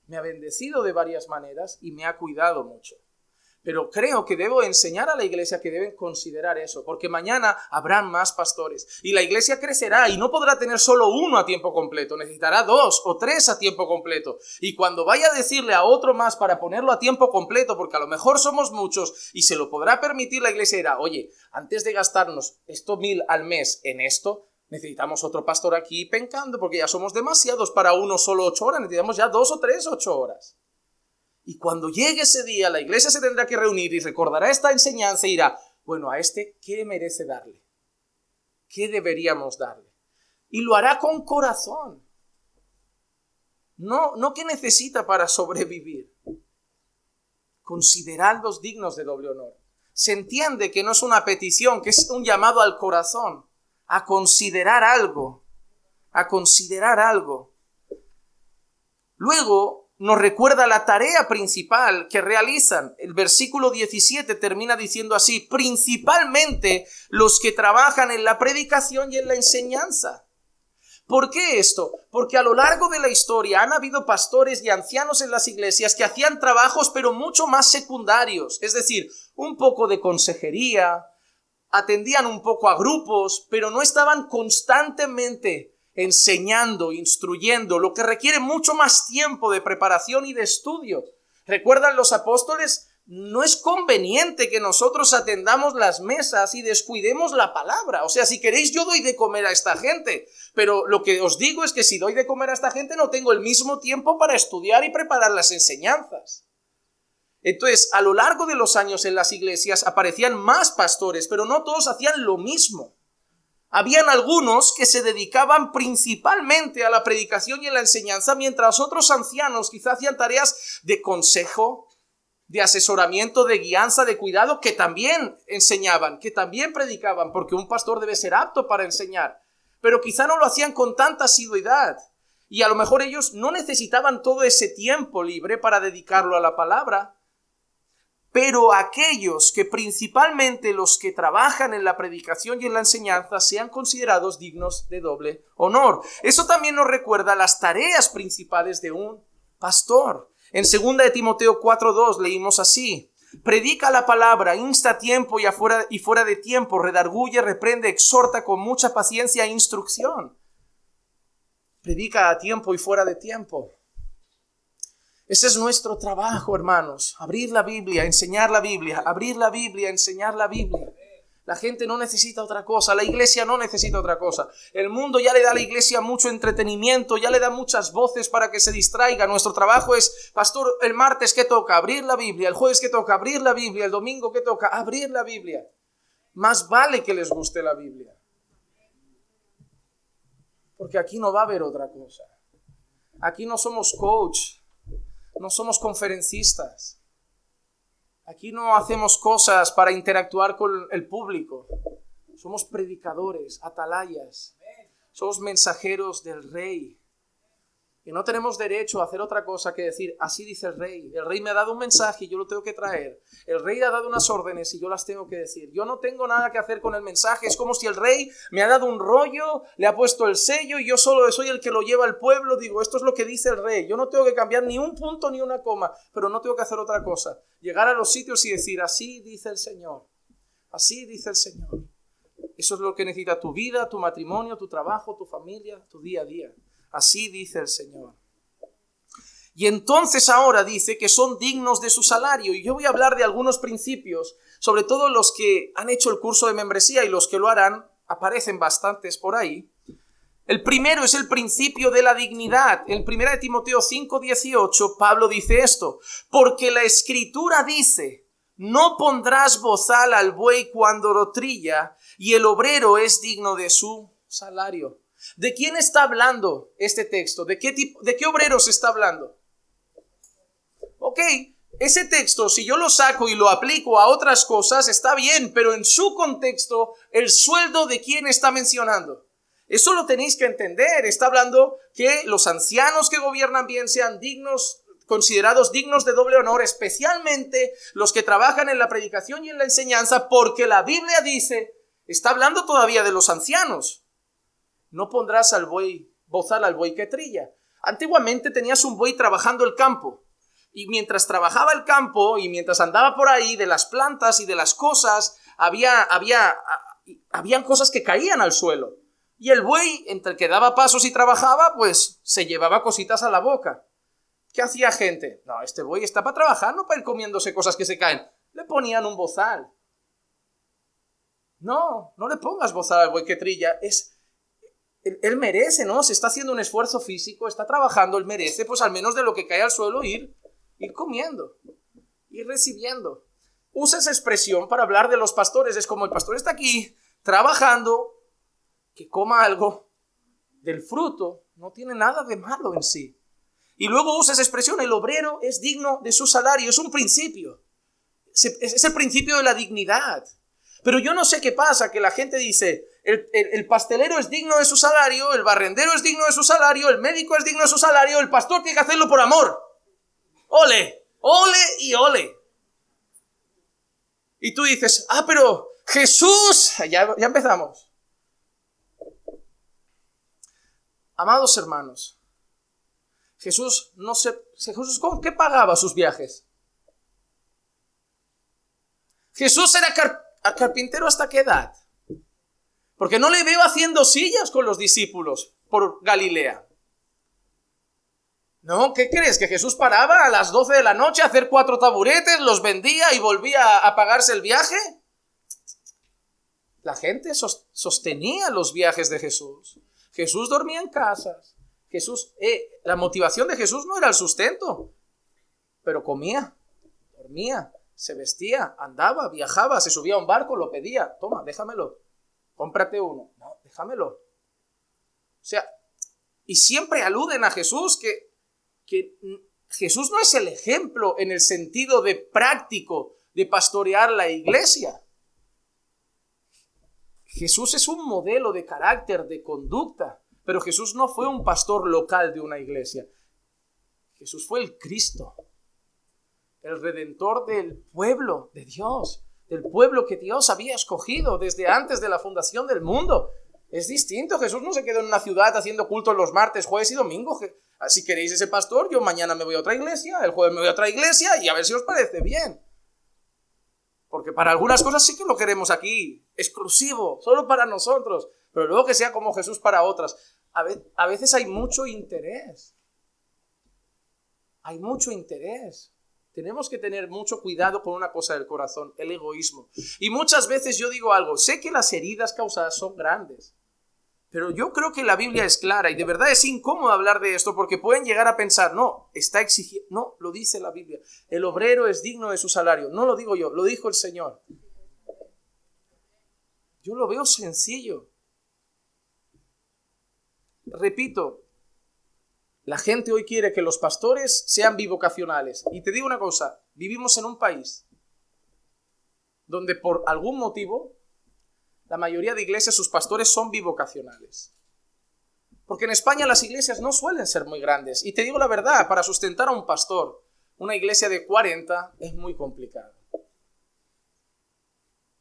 Me ha bendecido de varias maneras y me ha cuidado mucho. Pero creo que debo enseñar a la iglesia que deben considerar eso, porque mañana habrán más pastores y la iglesia crecerá y no podrá tener solo uno a tiempo completo, necesitará 2 o 3 a tiempo completo. Y cuando vaya a decirle a otro más para ponerlo a tiempo completo, porque a lo mejor somos muchos y se lo podrá permitir, la iglesia dirá: oye, antes de gastarnos estos 1.000 al mes en esto, necesitamos otro pastor aquí pencando, porque ya somos demasiados para uno solo 8 horas, necesitamos ya 2 o 3 8 horas. Y cuando llegue ese día, la iglesia se tendrá que reunir y recordará esta enseñanza y dirá: bueno, a este, ¿qué merece darle? ¿Qué deberíamos darle? Y lo hará con corazón. No que necesita para sobrevivir. Consideradlos dignos de doble honor. Se entiende que no es una petición, que es un llamado al corazón, a considerar algo. A considerar algo. Luego nos recuerda la tarea principal que realizan. El versículo 17 termina diciendo así: principalmente los que trabajan en la predicación y en la enseñanza. ¿Por qué esto? Porque a lo largo de la historia han habido pastores y ancianos en las iglesias que hacían trabajos pero mucho más secundarios, es decir, un poco de consejería, atendían un poco a grupos, pero no estaban constantemente enseñando, instruyendo, lo que requiere mucho más tiempo de preparación y de estudio. ¿Recuerdan los apóstoles? No es conveniente que nosotros atendamos las mesas y descuidemos la palabra. O sea, si queréis, yo doy de comer a esta gente, pero lo que os digo es que si doy de comer a esta gente no tengo el mismo tiempo para estudiar y preparar las enseñanzas. Entonces, a lo largo de los años en las iglesias aparecían más pastores, pero no todos hacían lo mismo. Habían algunos que se dedicaban principalmente a la predicación y a la enseñanza, mientras otros ancianos quizás hacían tareas de consejo, de asesoramiento, de guianza, de cuidado, que también enseñaban, que también predicaban, porque un pastor debe ser apto para enseñar, pero quizá no lo hacían con tanta asiduidad, y a lo mejor ellos no necesitaban todo ese tiempo libre para dedicarlo a la palabra. Pero aquellos que principalmente los que trabajan en la predicación y en la enseñanza sean considerados dignos de doble honor. Eso también nos recuerda las tareas principales de un pastor. En 2 de Timoteo 4:2 leímos así: predica la palabra, insta a tiempo y fuera de tiempo, redarguye, reprende, exhorta con mucha paciencia e instrucción. Predica a tiempo y fuera de tiempo. Ese es nuestro trabajo, hermanos. Abrir la Biblia, enseñar la Biblia, abrir la Biblia, enseñar la Biblia. La gente no necesita otra cosa, la iglesia no necesita otra cosa. El mundo ya le da a la iglesia mucho entretenimiento, ya le da muchas voces para que se distraiga. Nuestro trabajo es, pastor, el martes ¿qué toca? Abrir la Biblia. El jueves ¿qué toca? Abrir la Biblia. El domingo ¿qué toca? Abrir la Biblia. Más vale que les guste la Biblia. Porque aquí no va a haber otra cosa. Aquí no somos coach. No somos conferencistas. Aquí no hacemos cosas para interactuar con el público. Somos predicadores, atalayas. Somos mensajeros del Rey. Y no tenemos derecho a hacer otra cosa que decir, así dice el Rey. El Rey me ha dado un mensaje y yo lo tengo que traer. El Rey ha dado unas órdenes y yo las tengo que decir. Yo no tengo nada que hacer con el mensaje. Es como si el Rey me ha dado un rollo, le ha puesto el sello y yo solo soy el que lo lleva al pueblo. Digo, esto es lo que dice el Rey. Yo no tengo que cambiar ni un punto ni una coma, pero no tengo que hacer otra cosa. Llegar a los sitios y decir, así dice el Señor. Así dice el Señor. Eso es lo que necesita tu vida, tu matrimonio, tu trabajo, tu familia, tu día a día. Así dice el Señor. Y entonces ahora dice que son dignos de su salario. Y yo voy a hablar de algunos principios, sobre todo los que han hecho el curso de membresía y los que lo harán, aparecen bastantes por ahí. El primero es el principio de la dignidad. En 1 de Timoteo 5:18, Pablo dice esto: porque la Escritura dice, no pondrás bozal al buey cuando lo trilla, y el obrero es digno de su salario. ¿De quién está hablando este texto? ¿De qué obreros está hablando? Ok, ese texto, si yo lo saco y lo aplico a otras cosas, está bien, pero en su contexto, ¿el sueldo de quién está mencionando? Eso lo tenéis que entender. Está hablando que los ancianos que gobiernan bien sean dignos, considerados dignos de doble honor, especialmente los que trabajan en la predicación y en la enseñanza, porque la Biblia dice, está hablando todavía de los ancianos. No pondrás bozal al buey que trilla. Antiguamente tenías un buey trabajando el campo. Y mientras trabajaba el campo y mientras andaba por ahí de las plantas y de las cosas, habían cosas que caían al suelo. Y el buey, entre que daba pasos y trabajaba, pues se llevaba cositas a la boca. ¿Qué hacía gente? No, este buey está para trabajar, no para ir comiéndose cosas que se caen. Le ponían un bozal. No le pongas bozal al buey que trilla. Él merece, ¿no? Se está haciendo un esfuerzo físico, está trabajando, él merece, pues al menos de lo que cae al suelo ir comiendo, ir recibiendo. Usa esa expresión para hablar de los pastores. Es como el pastor está aquí trabajando, que coma algo del fruto, no tiene nada de malo en sí. Y luego usa esa expresión, el obrero es digno de su salario. Es un principio, es el principio de la dignidad. Pero yo no sé qué pasa, que la gente dice, el pastelero es digno de su salario, el barrendero es digno de su salario, el médico es digno de su salario, el pastor tiene que hacerlo por amor. Ole, ole y ole. Y tú dices, pero Jesús, ya empezamos. Amados hermanos, Jesús, ¿con qué pagaba sus viajes? Jesús era carpintero ¿hasta qué edad? Porque no le veo haciendo sillas con los discípulos. por Galilea. No, ¿qué crees? ¿Que Jesús paraba a las 12 de la noche a hacer 4 taburetes, los vendía y volvía a pagarse el viaje? La gente sostenía los viajes de Jesús. Jesús dormía en casas. La motivación de Jesús no era el sustento, pero comía, dormía, se vestía, andaba, viajaba, se subía a un barco, lo pedía. Toma, déjamelo. Cómprate uno. No, déjamelo. O sea, y siempre aluden a Jesús que Jesús no es el ejemplo en el sentido de práctico de pastorear la iglesia. Jesús es un modelo de carácter, de conducta, pero Jesús no fue un pastor local de una iglesia. Jesús fue el Cristo, el Redentor del pueblo de Dios, del pueblo que Dios había escogido desde antes de la fundación del mundo. Es distinto, Jesús no se quedó en una ciudad haciendo cultos los martes, jueves y domingo. Si queréis ese pastor, yo mañana me voy a otra iglesia, el jueves me voy a otra iglesia y a ver si os parece bien. Porque para algunas cosas sí que lo queremos aquí, exclusivo, solo para nosotros, pero luego que sea como Jesús para otras. A veces hay mucho interés. Hay mucho interés. Tenemos que tener mucho cuidado con una cosa del corazón, el egoísmo. Y muchas veces yo digo algo, sé que las heridas causadas son grandes, pero yo creo que la Biblia es clara y de verdad es incómodo hablar de esto porque pueden llegar a pensar, no, está exigiendo, no, lo dice la Biblia, el obrero es digno de su salario. No lo digo yo, lo dijo el Señor. Yo lo veo sencillo. Repito, la gente hoy quiere que los pastores sean bivocacionales. Y te digo una cosa, vivimos en un país donde por algún motivo la mayoría de iglesias, sus pastores son bivocacionales. Porque en España las iglesias no suelen ser muy grandes. Y te digo la verdad, para sustentar a un pastor, una iglesia de 40 es muy complicado.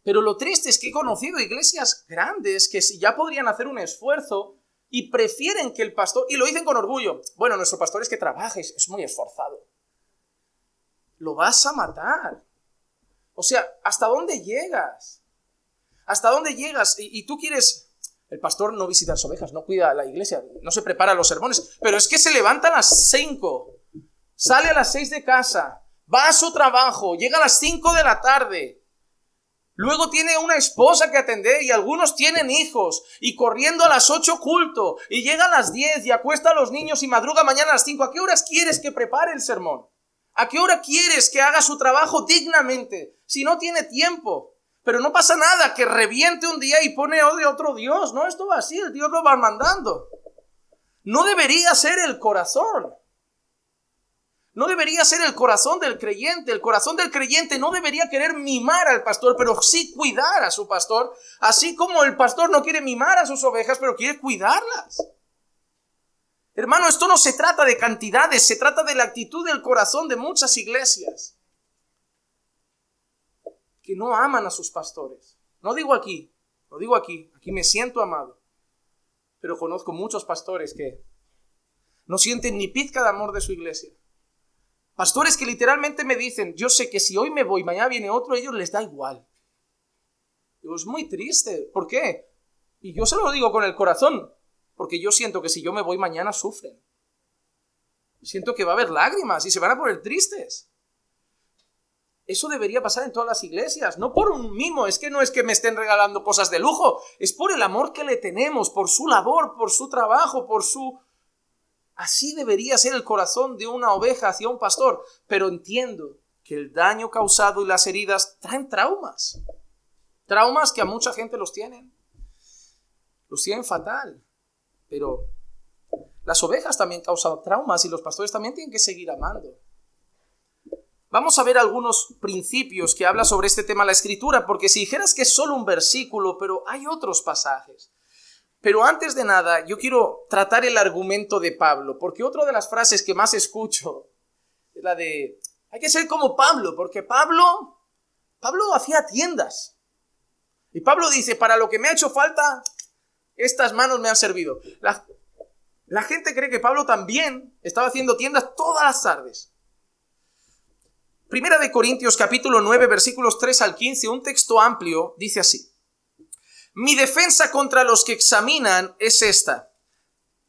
Pero lo triste es que he conocido iglesias grandes que ya podrían hacer un esfuerzo y prefieren que el pastor, y lo dicen con orgullo, bueno, nuestro pastor es que trabaja, es muy esforzado. Lo vas a matar. O sea, ¿hasta dónde llegas? ¿Hasta dónde llegas? Y tú quieres... El pastor no visita las ovejas, no cuida la iglesia, no se prepara los sermones, pero es que se levanta a las 5, sale a las 6 de casa, va a su trabajo, llega a las 5 de la tarde, luego tiene una esposa que atender y algunos tienen hijos, y corriendo a las 8 culto, y llega a las 10 y acuesta a los niños y madruga mañana a las 5. ¿A qué horas quieres que prepare el sermón? ¿A qué hora quieres que haga su trabajo dignamente? Si no tiene tiempo. Pero no pasa nada, que reviente un día y pone otro Dios. No, esto va así, el Dios lo va mandando. No debería ser el corazón. No debería ser el corazón del creyente. El corazón del creyente no debería querer mimar al pastor, pero sí cuidar a su pastor. Así como el pastor no quiere mimar a sus ovejas, pero quiere cuidarlas. Hermano, esto no se trata de cantidades, se trata de la actitud del corazón de muchas iglesias que no aman a sus pastores. No digo aquí, aquí me siento amado. Pero conozco muchos pastores que no sienten ni pizca de amor de su iglesia. Pastores que literalmente me dicen, yo sé que si hoy me voy, mañana viene otro, a ellos les da igual. Digo, es muy triste. ¿Por qué? Y yo se lo digo con el corazón, porque yo siento que si yo me voy mañana sufren. Siento que va a haber lágrimas y se van a poner tristes. Eso debería pasar en todas las iglesias, no por un mimo, no es que me estén regalando cosas de lujo, es por el amor que le tenemos, por su labor, por su trabajo, Así debería ser el corazón de una oveja hacia un pastor, pero entiendo que el daño causado y las heridas traen traumas que a mucha gente los tienen fatal, pero las ovejas también causan traumas y los pastores también tienen que seguir amando. Vamos a ver algunos principios que habla sobre este tema la Escritura, porque si dijeras que es solo un versículo, pero hay otros pasajes. Pero antes de nada, yo quiero tratar el argumento de Pablo, porque otra de las frases que más escucho es la de, hay que ser como Pablo, porque Pablo hacía tiendas. Y Pablo dice, para lo que me ha hecho falta, estas manos me han servido. La gente cree que Pablo también estaba haciendo tiendas todas las tardes. Primera de Corintios capítulo 9 versículos 3 al 15, un texto amplio, dice así: mi defensa contra los que examinan es esta: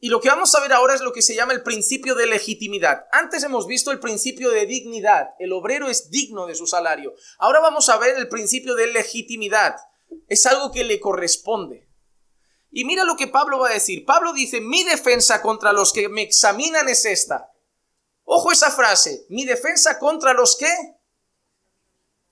Y lo que vamos a ver ahora es lo que se llama el principio de legitimidad. Antes hemos visto el principio de dignidad. El obrero es digno de su salario. Ahora vamos a ver el principio de legitimidad. Es algo que le corresponde. Y mira lo que Pablo va a decir. Pablo dice, mi defensa contra los que me examinan es esta. Ojo esa frase, mi defensa contra los que...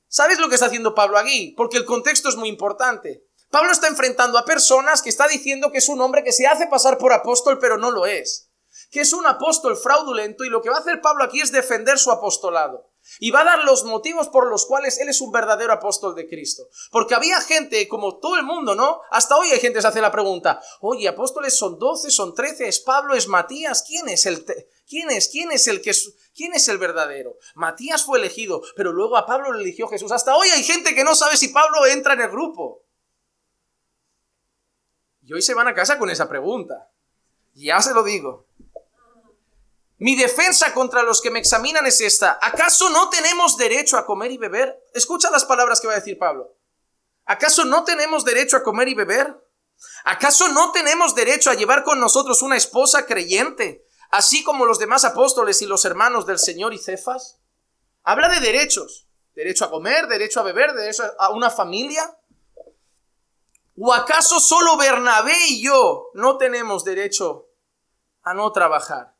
¿Sabes lo que está haciendo Pablo aquí? Porque el contexto es muy importante. Pablo está enfrentando a personas que está diciendo que es un hombre que se hace pasar por apóstol, pero no lo es. Que es un apóstol fraudulento, y lo que va a hacer Pablo aquí es defender su apostolado. Y va a dar los motivos por los cuales él es un verdadero apóstol de Cristo. Porque había gente, como todo el mundo, ¿no? Hasta hoy hay gente que se hace la pregunta, oye, apóstoles son 12, son 13, ¿es Pablo, es Matías? ¿Quién es el verdadero? Matías fue elegido, pero luego a Pablo le eligió Jesús. Hasta hoy hay gente que no sabe si Pablo entra en el grupo. Y hoy se van a casa con esa pregunta. Ya se lo digo. Mi defensa contra los que me examinan es esta. ¿Acaso no tenemos derecho a comer y beber? Escucha las palabras que va a decir Pablo. ¿Acaso no tenemos derecho a comer y beber? ¿Acaso no tenemos derecho a llevar con nosotros una esposa creyente, así como los demás apóstoles y los hermanos del Señor y Cefas? Habla de derechos. Derecho a comer, derecho a beber, derecho a una familia. ¿O acaso solo Bernabé y yo no tenemos derecho a no trabajar?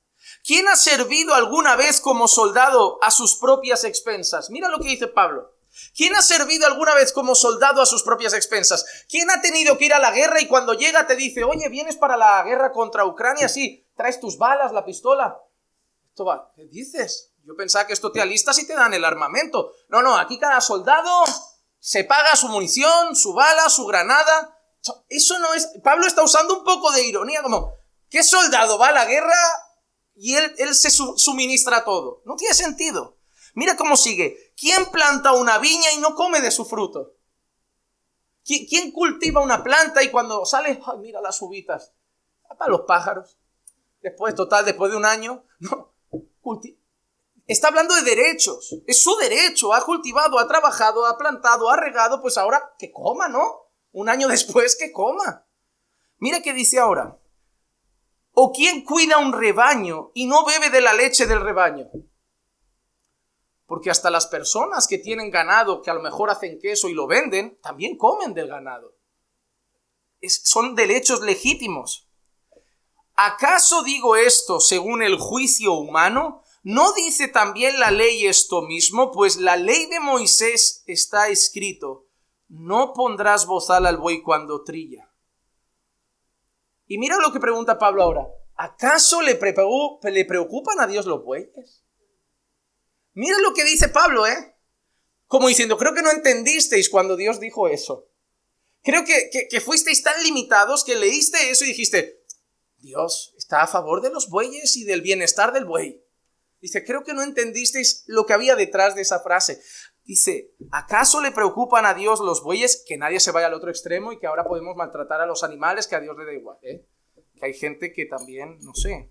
¿Quién ha servido alguna vez como soldado a sus propias expensas? Mira lo que dice Pablo. ¿Quién ha servido alguna vez como soldado a sus propias expensas? ¿Quién ha tenido que ir a la guerra y cuando llega te dice, oye, ¿vienes para la guerra contra Ucrania? Sí, ¿traes tus balas, la pistola? Esto va, ¿qué dices? Yo pensaba que esto te alistas y te dan el armamento. No, aquí cada soldado se paga su munición, su bala, su granada. Eso no es... Pablo está usando un poco de ironía, como, ¿qué soldado va a la guerra y él se suministra todo? No tiene sentido. Mira cómo sigue. ¿Quién planta una viña y no come de su fruto? ¿Quién cultiva una planta y cuando sale, ay, mira las uvitas? Para los pájaros. Después de un año, no. Está hablando de derechos. Es su derecho. Ha cultivado, ha trabajado, ha plantado, ha regado, pues ahora que coma, ¿no? Un año después que coma. Mira qué dice ahora. ¿O quién cuida un rebaño y no bebe de la leche del rebaño? Porque hasta las personas que tienen ganado, que a lo mejor hacen queso y lo venden, también comen del ganado. Son derechos legítimos. ¿Acaso digo esto según el juicio humano? ¿No dice también la ley esto mismo? Pues la ley de Moisés está escrito, no pondrás bozal al buey cuando trilla. Y mira lo que pregunta Pablo ahora. ¿Acaso le preocupan a Dios los bueyes? Mira lo que dice Pablo, como diciendo, creo que no entendisteis cuando Dios dijo eso. Creo que fuisteis tan limitados que leíste eso y dijiste, Dios está a favor de los bueyes y del bienestar del buey. Dice, creo que no entendisteis lo que había detrás de esa frase. Dice, ¿acaso le preocupan a Dios los bueyes? Que nadie se vaya al otro extremo y que ahora podemos maltratar a los animales, que a Dios le da igual, Que hay gente que también, no sé.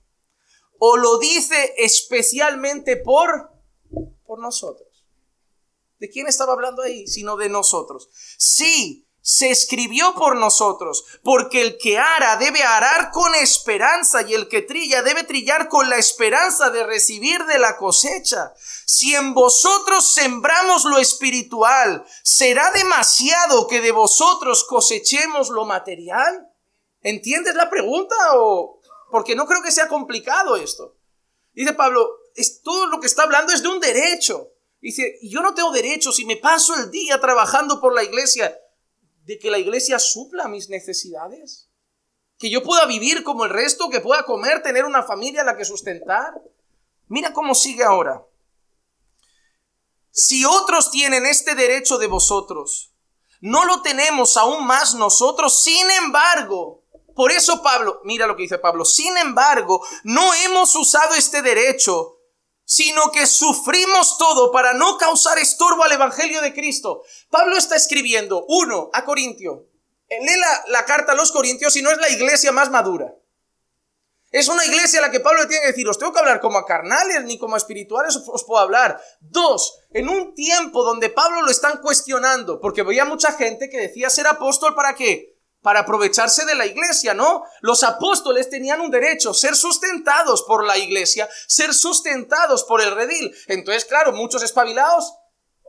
O lo dice especialmente por nosotros. ¿De quién estaba hablando ahí? Sino de nosotros. Sí, se escribió por nosotros, porque el que ara debe arar con esperanza y el que trilla debe trillar con la esperanza de recibir de la cosecha. Si en vosotros sembramos lo espiritual, ¿será demasiado que de vosotros cosechemos lo material? ¿Entiendes la pregunta? Porque no creo que sea complicado esto. Dice Pablo, todo lo que está hablando es de un derecho. Dice, yo no tengo derecho si me paso el día trabajando por la iglesia, de que la iglesia supla mis necesidades, que yo pueda vivir como el resto, que pueda comer, tener una familia a la que sustentar. Mira cómo sigue ahora. Si otros tienen este derecho de vosotros, ¿no lo tenemos aún más nosotros? Sin embargo, por eso Pablo, mira lo que dice Pablo, sin embargo, no hemos usado este derecho, sino que sufrimos todo para no causar estorbo al evangelio de Cristo. Pablo está escribiendo, a Corintio. Lee la carta a los Corintios y no es la iglesia más madura. Es una iglesia a la que Pablo le tiene que decir, os tengo que hablar como a carnales ni como a espirituales os puedo hablar. 2, en un tiempo donde Pablo lo están cuestionando, porque veía mucha gente que decía ser apóstol ¿para qué? para aprovecharse de la iglesia, ¿no? Los apóstoles tenían un derecho, ser sustentados por la iglesia, ser sustentados por el redil. Entonces, claro, muchos espabilados,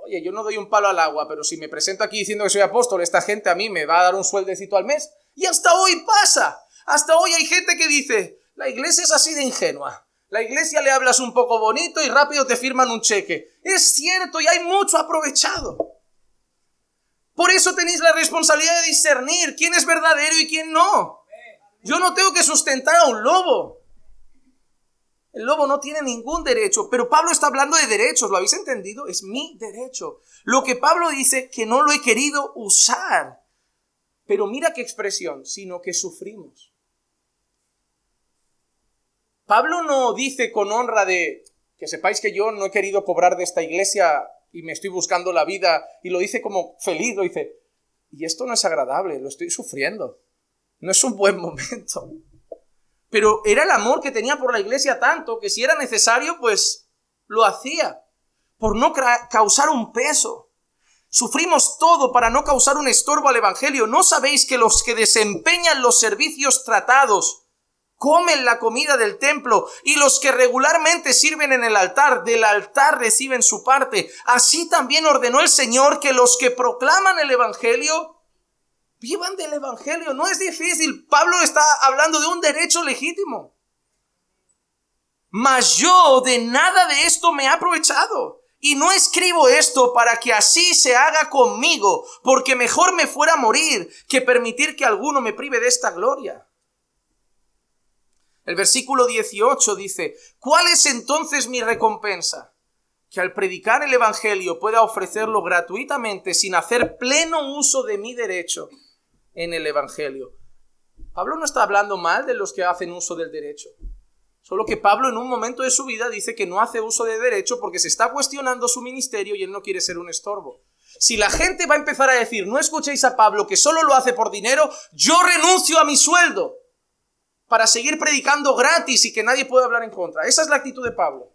oye, yo no doy un palo al agua, pero si me presento aquí diciendo que soy apóstol, esta gente a mí me va a dar un sueldecito al mes. Y hasta hoy pasa. Hasta hoy hay gente que dice, la iglesia es así de ingenua. La iglesia le hablas un poco bonito y rápido te firman un cheque. Es cierto, y hay mucho aprovechado. Por eso tenéis la responsabilidad de discernir quién es verdadero y quién no. Yo no tengo que sustentar a un lobo. El lobo no tiene ningún derecho, pero Pablo está hablando de derechos, ¿lo habéis entendido? Es mi derecho. Lo que Pablo dice, que no lo he querido usar. Pero mira qué expresión, sino que sufrimos. Pablo no dice con honra de, que sepáis que yo no he querido cobrar de esta iglesia y me estoy buscando la vida, y lo dice como feliz, lo dice, y esto no es agradable, lo estoy sufriendo. No es un buen momento. Pero era el amor que tenía por la iglesia tanto que si era necesario, pues lo hacía. Por no causar un peso. Sufrimos todo para no causar un estorbo al evangelio. ¿No sabéis que los que desempeñan los servicios tratados comen la comida del templo y los que regularmente sirven en el altar, del altar reciben su parte? Así también ordenó el Señor que los que proclaman el evangelio vivan del evangelio. No es difícil. Pablo está hablando de un derecho legítimo. Mas yo de nada de esto me he aprovechado. Y no escribo esto para que así se haga conmigo, porque mejor me fuera a morir que permitir que alguno me prive de esta gloria. El versículo 18 dice, ¿cuál es entonces mi recompensa? Que al predicar el evangelio pueda ofrecerlo gratuitamente sin hacer pleno uso de mi derecho en el evangelio. Pablo no está hablando mal de los que hacen uso del derecho. Solo que Pablo en un momento de su vida dice que no hace uso de derecho porque se está cuestionando su ministerio y él no quiere ser un estorbo. Si la gente va a empezar a decir, no escuchéis a Pablo que solo lo hace por dinero, yo renuncio a mi sueldo para seguir predicando gratis y que nadie pueda hablar en contra. Esa es la actitud de Pablo.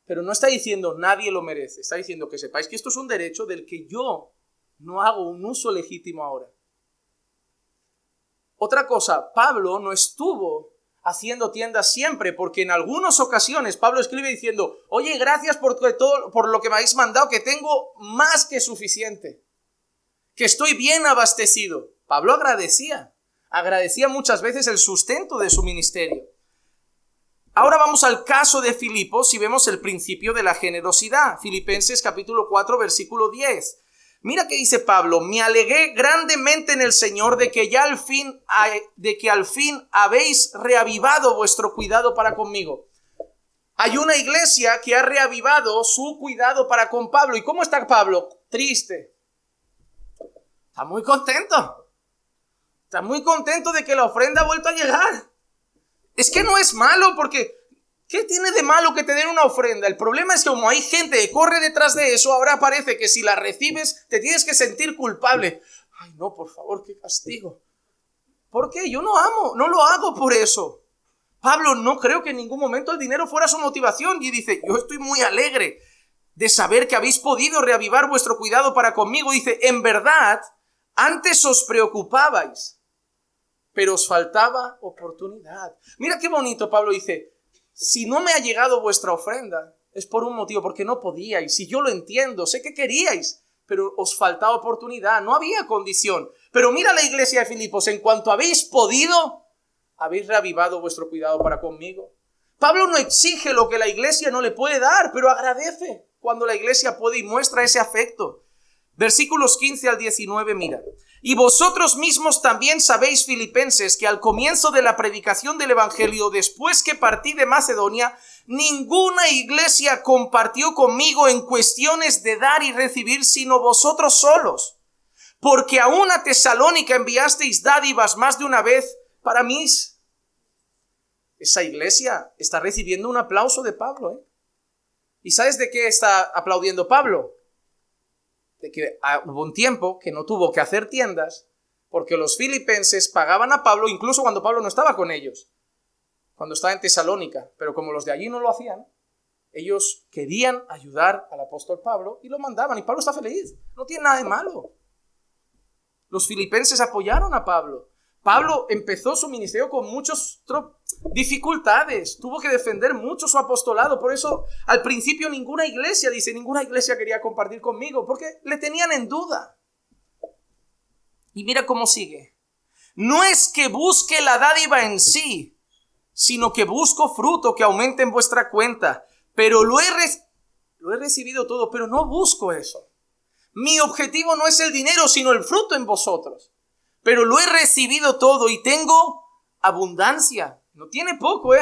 Pero no está diciendo nadie lo merece. Está diciendo que sepáis que esto es un derecho del que yo no hago un uso legítimo ahora. Otra cosa, Pablo no estuvo haciendo tiendas siempre, porque en algunas ocasiones Pablo escribe diciendo, oye, gracias por lo que me habéis mandado, que tengo más que suficiente, que estoy bien abastecido. Pablo agradecía muchas veces el sustento de su ministerio. Ahora vamos al caso de Filipos y vemos el principio de la generosidad. Filipenses capítulo 4, versículo 10. Mira qué dice Pablo, me alegué grandemente en el Señor de que al fin habéis reavivado vuestro cuidado para conmigo. Hay una iglesia que ha reavivado su cuidado para con Pablo. ¿Y cómo está Pablo? Triste. Está muy contento. Está muy contento de que la ofrenda ha vuelto a llegar. Es que no es malo porque... ¿qué tiene de malo que te den una ofrenda? El problema es que como hay gente que corre detrás de eso, ahora parece que si la recibes te tienes que sentir culpable. Ay, no, por favor, qué castigo. ¿Por qué? Yo no lo hago por eso. Pablo no creo que en ningún momento el dinero fuera su motivación y dice, yo estoy muy alegre de saber que habéis podido reavivar vuestro cuidado para conmigo. Dice, en verdad, antes os preocupabais, pero os faltaba oportunidad. Mira qué bonito, Pablo dice, si no me ha llegado vuestra ofrenda, es por un motivo, porque no podíais. Si yo lo entiendo, sé que queríais, pero os faltaba oportunidad, no había condición. Pero mira la iglesia de Filipos, en cuanto habéis podido, habéis reavivado vuestro cuidado para conmigo. Pablo no exige lo que la iglesia no le puede dar, pero agradece cuando la iglesia puede y muestra ese afecto. Versículos 15 al 19, mira. Y vosotros mismos también sabéis, filipenses, que al comienzo de la predicación del evangelio, después que partí de Macedonia, ninguna iglesia compartió conmigo en cuestiones de dar y recibir, sino vosotros solos. Porque aún a Tesalónica enviasteis dádivas más de una vez para mí. Esa iglesia está recibiendo un aplauso de Pablo, ¿Y sabes de qué está aplaudiendo Pablo? De que hubo un tiempo que no tuvo que hacer tiendas porque los filipenses pagaban a Pablo incluso cuando Pablo no estaba con ellos, cuando estaba en Tesalónica, pero como los de allí no lo hacían, ellos querían ayudar al apóstol Pablo y lo mandaban y Pablo está feliz, no tiene nada de malo. Los filipenses apoyaron a Pablo. Pablo empezó su ministerio con muchas dificultades. Tuvo que defender mucho su apostolado. Por eso al principio ninguna iglesia quería compartir conmigo, porque le tenían en duda. Y mira cómo sigue. No es que busque la dádiva en sí, sino que busco fruto que aumente en vuestra cuenta. Pero lo he recibido todo, pero no busco eso. Mi objetivo no es el dinero, sino el fruto en vosotros. Pero lo he recibido todo y tengo abundancia. No tiene poco,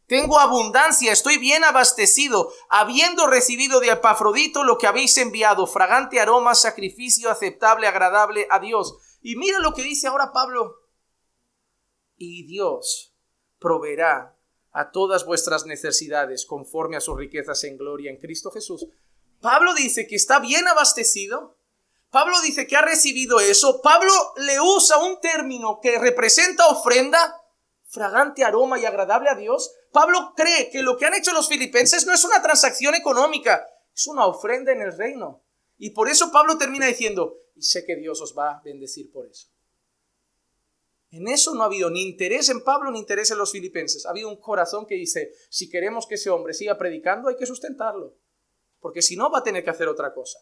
Tengo abundancia, estoy bien abastecido, habiendo recibido de Epafrodito lo que habéis enviado, fragante aroma, sacrificio aceptable, agradable a Dios. Y mira lo que dice ahora Pablo. Y Dios proveerá a todas vuestras necesidades conforme a sus riquezas en gloria en Cristo Jesús. Pablo dice que está bien abastecido. Pablo dice que ha recibido eso. Pablo le usa un término que representa ofrenda, fragante aroma y agradable a Dios. Pablo cree que lo que han hecho los filipenses no es una transacción económica, es una ofrenda en el reino. Y por eso Pablo termina diciendo, y sé que Dios os va a bendecir por eso. En eso no ha habido ni interés en Pablo ni interés en los filipenses. Ha habido un corazón que dice, si queremos que ese hombre siga predicando, hay que sustentarlo. Porque si no, va a tener que hacer otra cosa.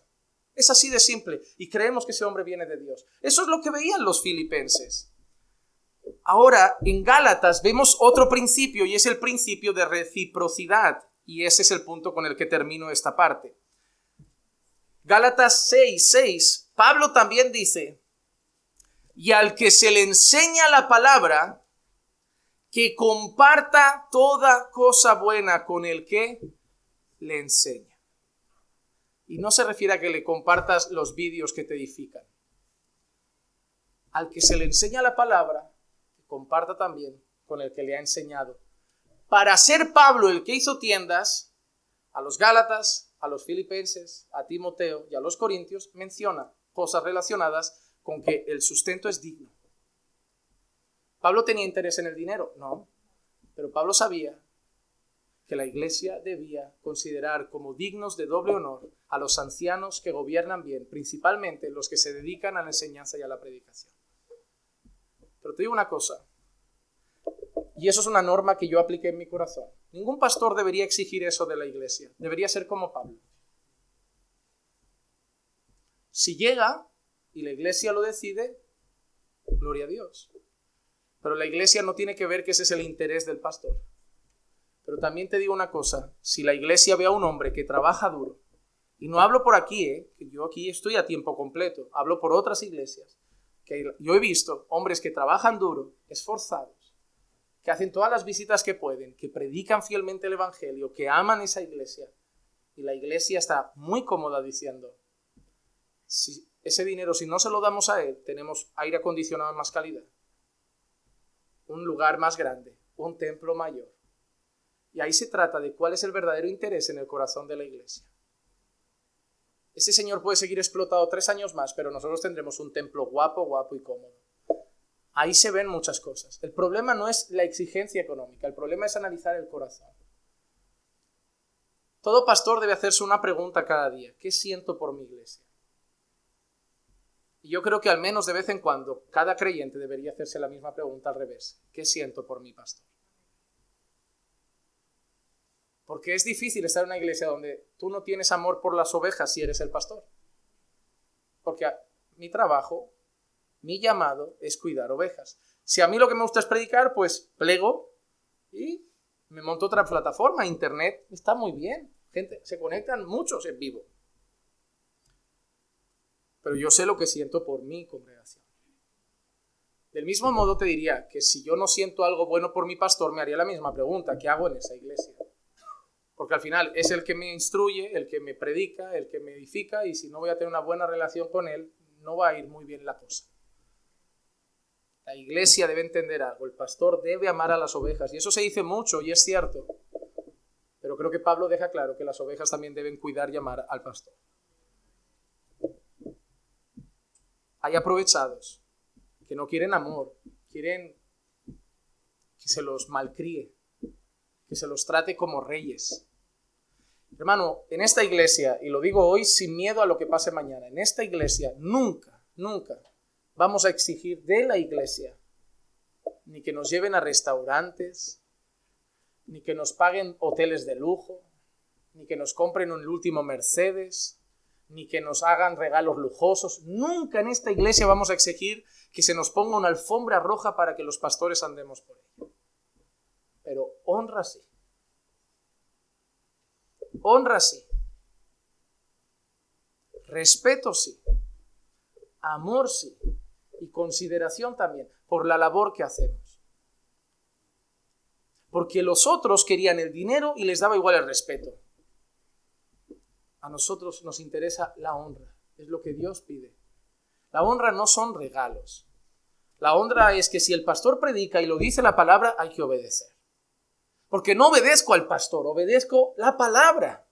Es así de simple. Y creemos que ese hombre viene de Dios. Eso es lo que veían los filipenses. Ahora, en Gálatas vemos otro principio, y es el principio de reciprocidad. Y ese es el punto con el que termino esta parte. Gálatas 6:6, Pablo también dice, y al que se le enseña la palabra, que comparta toda cosa buena con el que le enseña. Y no se refiere a que le compartas los vídeos que te edifican. Al que se le enseña la palabra, que comparta también con el que le ha enseñado. Para ser Pablo el que hizo tiendas, a los Gálatas, a los filipenses, a Timoteo y a los corintios, menciona cosas relacionadas con que el sustento es digno. ¿Pablo tenía interés en el dinero? No. Pero Pablo sabía que la iglesia debía considerar como dignos de doble honor a los ancianos que gobiernan bien, principalmente los que se dedican a la enseñanza y a la predicación. Pero te digo una cosa, y eso es una norma que yo apliqué en mi corazón. Ningún pastor debería exigir eso de la iglesia. Debería ser como Pablo. Si llega y la iglesia lo decide, gloria a Dios. Pero la iglesia no tiene que ver que ese es el interés del pastor. Pero también te digo una cosa, si la iglesia ve a un hombre que trabaja duro, y no hablo por aquí, que yo aquí estoy a tiempo completo, hablo por otras iglesias, que yo he visto hombres que trabajan duro, esforzados, que hacen todas las visitas que pueden, que predican fielmente el evangelio, que aman esa iglesia, y la iglesia está muy cómoda diciendo, si ese dinero, si no se lo damos a él, tenemos aire acondicionado de más calidad, un lugar más grande, un templo mayor. Y ahí se trata de cuál es el verdadero interés en el corazón de la iglesia. Ese señor puede seguir explotado 3 años más, pero nosotros tendremos un templo guapo y cómodo. Ahí se ven muchas cosas. El problema no es la exigencia económica, el problema es analizar el corazón. Todo pastor debe hacerse una pregunta cada día. ¿Qué siento por mi iglesia? Y yo creo que al menos de vez en cuando cada creyente debería hacerse la misma pregunta al revés. ¿Qué siento por mi pastor? Porque es difícil estar en una iglesia donde tú no tienes amor por las ovejas si eres el pastor. Porque mi trabajo, mi llamado es cuidar ovejas. Si a mí lo que me gusta es predicar, pues plego y me monto otra plataforma. Internet está muy bien. Gente, se conectan muchos en vivo. Pero yo sé lo que siento por mi congregación. Del mismo modo te diría que si yo no siento algo bueno por mi pastor, me haría la misma pregunta. ¿Qué hago en esa iglesia? Porque al final es el que me instruye, el que me predica, el que me edifica, y si no voy a tener una buena relación con él, no va a ir muy bien la cosa. La iglesia debe entender algo, el pastor debe amar a las ovejas, y eso se dice mucho y es cierto, pero creo que Pablo deja claro que las ovejas también deben cuidar y amar al pastor. Hay aprovechados que no quieren amor, quieren que se los malcríe, que se los trate como reyes. Hermano, en esta iglesia, y lo digo hoy sin miedo a lo que pase mañana, en esta iglesia nunca vamos a exigir de la iglesia ni que nos lleven a restaurantes, ni que nos paguen hoteles de lujo, ni que nos compren un último Mercedes, ni que nos hagan regalos lujosos. Nunca en esta iglesia vamos a exigir que se nos ponga una alfombra roja para que los pastores andemos por ella. Pero honra sí. Honra sí. Respeto sí. Amor sí. Y consideración también por la labor que hacemos. Porque los otros querían el dinero y les daba igual el respeto. A nosotros nos interesa la honra. Es lo que Dios pide. La honra no son regalos. La honra es que si el pastor predica y lo dice la palabra, hay que obedecer. Porque no obedezco al pastor, obedezco la palabra.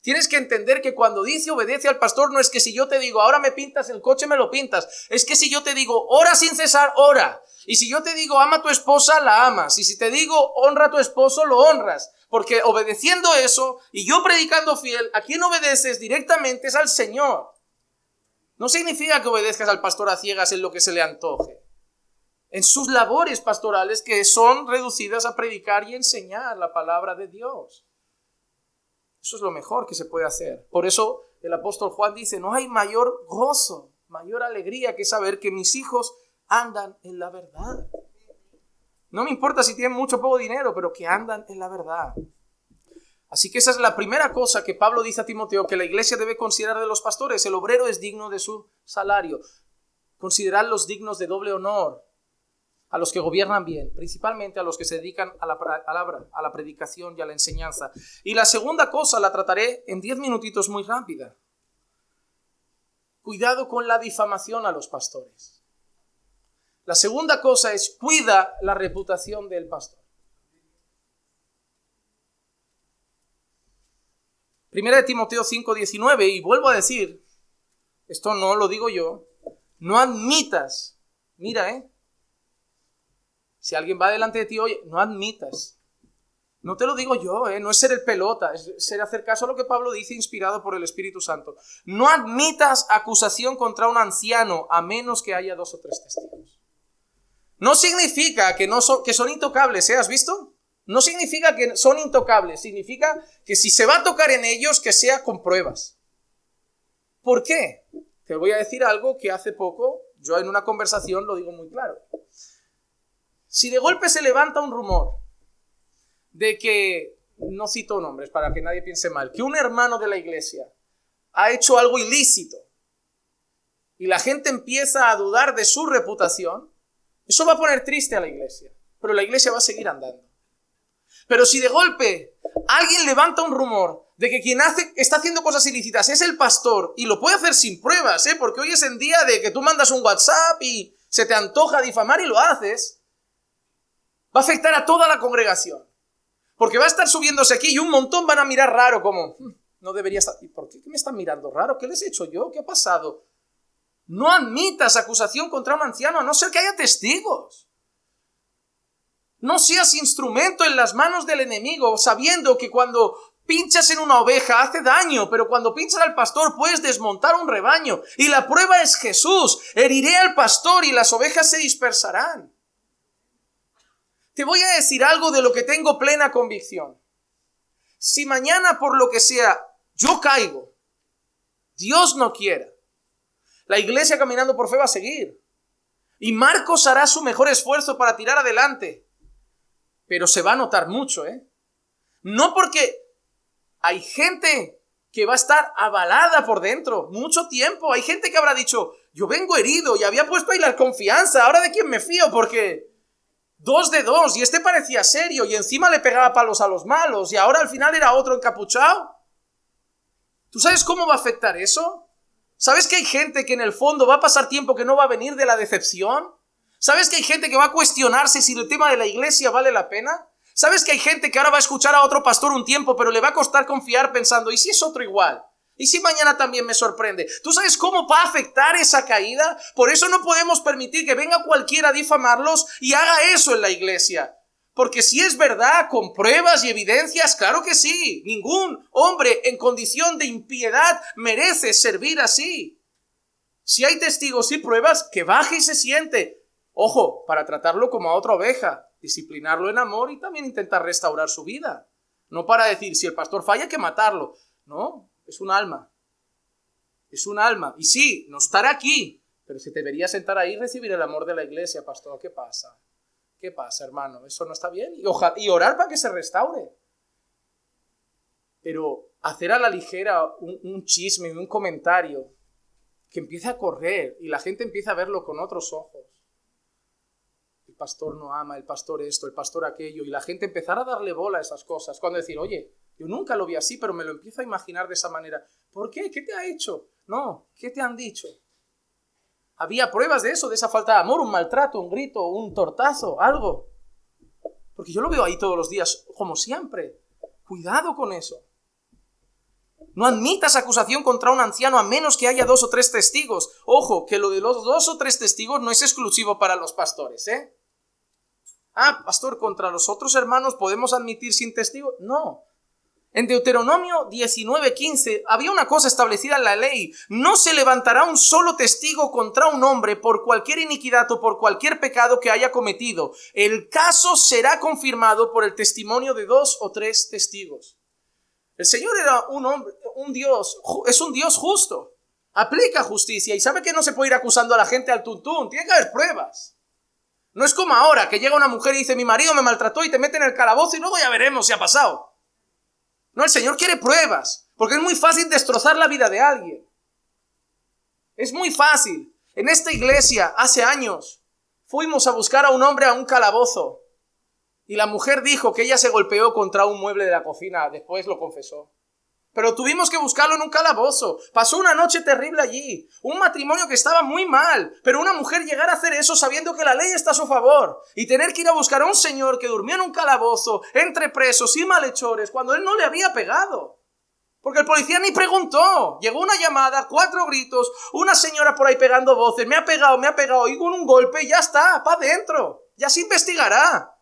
Tienes que entender que cuando dice obedece al pastor, no es que si yo te digo, ahora me pintas el coche, me lo pintas. Es que si yo te digo, ora sin cesar, ora. Y si yo te digo, ama a tu esposa, la amas. Y si te digo, honra a tu esposo, lo honras. Porque obedeciendo eso, y yo predicando fiel, a quien obedeces directamente es al Señor. No significa que obedezcas al pastor a ciegas en lo que se le antoje. En sus labores pastorales que son reducidas a predicar y enseñar la palabra de Dios. Eso es lo mejor que se puede hacer. Por eso el apóstol Juan dice, no hay mayor gozo, mayor alegría que saber que mis hijos andan en la verdad. No me importa si tienen mucho o poco dinero, pero que andan en la verdad. Así que esa es la primera cosa que Pablo dice a Timoteo, que la iglesia debe considerar de los pastores. El obrero es digno de su salario. Considerarlos dignos de doble honor. A los que gobiernan bien, principalmente a los que se dedican a la palabra, a la predicación y a la enseñanza. Y la segunda cosa la trataré en 10 minutitos muy rápida. Cuidado con la difamación a los pastores. La segunda cosa es cuida la reputación del pastor. Primera de Timoteo 5:19, y vuelvo a decir, esto no lo digo yo, no admitas, mira, si alguien va delante de ti, oye, no admitas. No te lo digo yo, no es ser el pelota, es ser hacer caso a lo que Pablo dice inspirado por el Espíritu Santo. No admitas acusación contra un anciano a menos que haya 2 o 3 testigos. No significa que son intocables, ¿has visto? No significa que son intocables, significa que si se va a tocar en ellos, que sea con pruebas. ¿Por qué? Te voy a decir algo que hace poco, yo en una conversación lo digo muy claro. Si de golpe se levanta un rumor de que, no cito nombres para que nadie piense mal, que un hermano de la iglesia ha hecho algo ilícito y la gente empieza a dudar de su reputación, eso va a poner triste a la iglesia, pero la iglesia va a seguir andando. Pero si de golpe alguien levanta un rumor de que quien está haciendo cosas ilícitas es el pastor, y lo puede hacer sin pruebas, porque hoy es en día de que tú mandas un WhatsApp y se te antoja difamar y lo haces, va a afectar a toda la congregación. Porque va a estar subiéndose aquí y un montón van a mirar raro como, no debería estar. ¿Y por qué me están mirando raro? ¿Qué les he hecho yo? ¿Qué ha pasado? No admitas acusación contra un anciano a no ser que haya testigos. No seas instrumento en las manos del enemigo, sabiendo que cuando pinchas en una oveja hace daño, pero cuando pinchas al pastor puedes desmontar un rebaño. Y la prueba es Jesús. Heriré al pastor y las ovejas se dispersarán. Te voy a decir algo de lo que tengo plena convicción. Si mañana por lo que sea yo caigo, Dios no quiera, la iglesia caminando por fe va a seguir. Y Marcos hará su mejor esfuerzo para tirar adelante. Pero se va a notar mucho, No porque hay gente que va a estar avalada por dentro mucho tiempo. Hay gente que habrá dicho, yo vengo herido y había puesto ahí la confianza. ¿Ahora de quién me fío? Porque 2 de 2 y este parecía serio y encima le pegaba palos a los malos y ahora al final era otro encapuchado. ¿Tú sabes cómo va a afectar eso? ¿Sabes que hay gente que en el fondo va a pasar tiempo que no va a venir de la decepción? ¿Sabes que hay gente que va a cuestionarse si el tema de la iglesia vale la pena? ¿Sabes que hay gente que ahora va a escuchar a otro pastor un tiempo, pero le va a costar confiar pensando, ¿y si es otro igual? ¿Y si mañana también me sorprende? ¿Tú sabes cómo va a afectar esa caída? Por eso no podemos permitir que venga cualquiera a difamarlos y haga eso en la iglesia. Porque si es verdad, con pruebas y evidencias, claro que sí. Ningún hombre en condición de impiedad merece servir así. Si hay testigos y pruebas, que baje y se siente. Ojo, para tratarlo como a otra oveja, disciplinarlo en amor y también intentar restaurar su vida. No para decir, si el pastor falla, hay que matarlo. No, es un alma. Es un alma. Y sí, no estará aquí, pero se debería sentar ahí y recibir el amor de la iglesia, pastor. ¿Qué pasa? ¿Qué pasa, hermano? ¿Eso no está bien? Y orar para que se restaure. Pero hacer a la ligera un chisme, un comentario que empieza a correr y la gente empieza a verlo con otros ojos. El pastor no ama, el pastor esto, el pastor aquello, y la gente empezará a darle bola a esas cosas. Cuando decir, oye, yo nunca lo vi así, pero me lo empiezo a imaginar de esa manera. ¿Por qué? ¿Qué te ha hecho? No, ¿qué te han dicho? Había pruebas de eso, de esa falta de amor, un maltrato, un grito, un tortazo, algo. Porque yo lo veo ahí todos los días, como siempre. Cuidado con eso. No admitas acusación contra un anciano a menos que haya 2 o 3 testigos. Ojo, que lo de los 2 o 3 testigos no es exclusivo para los pastores, ¿eh? Ah, pastor, contra los otros hermanos podemos admitir sin testigos. No. En Deuteronomio 19:15 había una cosa establecida en la ley. No se levantará un solo testigo contra un hombre por cualquier iniquidad o por cualquier pecado que haya cometido. El caso será confirmado por el testimonio de 2 o 3 testigos. El Señor era un hombre, un Dios, es un Dios justo. Aplica justicia y sabe que no se puede ir acusando a la gente al tuntún. Tiene que haber pruebas. No es como ahora, que llega una mujer y dice, mi marido me maltrató y te mete en el calabozo y luego ya veremos si ha pasado. No, el Señor quiere pruebas, porque es muy fácil destrozar la vida de alguien. Es muy fácil. En esta iglesia, hace años, fuimos a buscar a un hombre a un calabozo. Y la mujer dijo que ella se golpeó contra un mueble de la cocina, después lo confesó. Pero tuvimos que buscarlo en un calabozo. Pasó una noche terrible allí. Un matrimonio que estaba muy mal. Pero una mujer llegar a hacer eso sabiendo que la ley está a su favor. Y tener que ir a buscar a un señor que durmió en un calabozo, entre presos y malhechores, cuando él no le había pegado. Porque el policía ni preguntó. Llegó una llamada, 4 gritos, una señora por ahí pegando voces. Me ha pegado, y con un golpe y ya está, para adentro. Ya se investigará.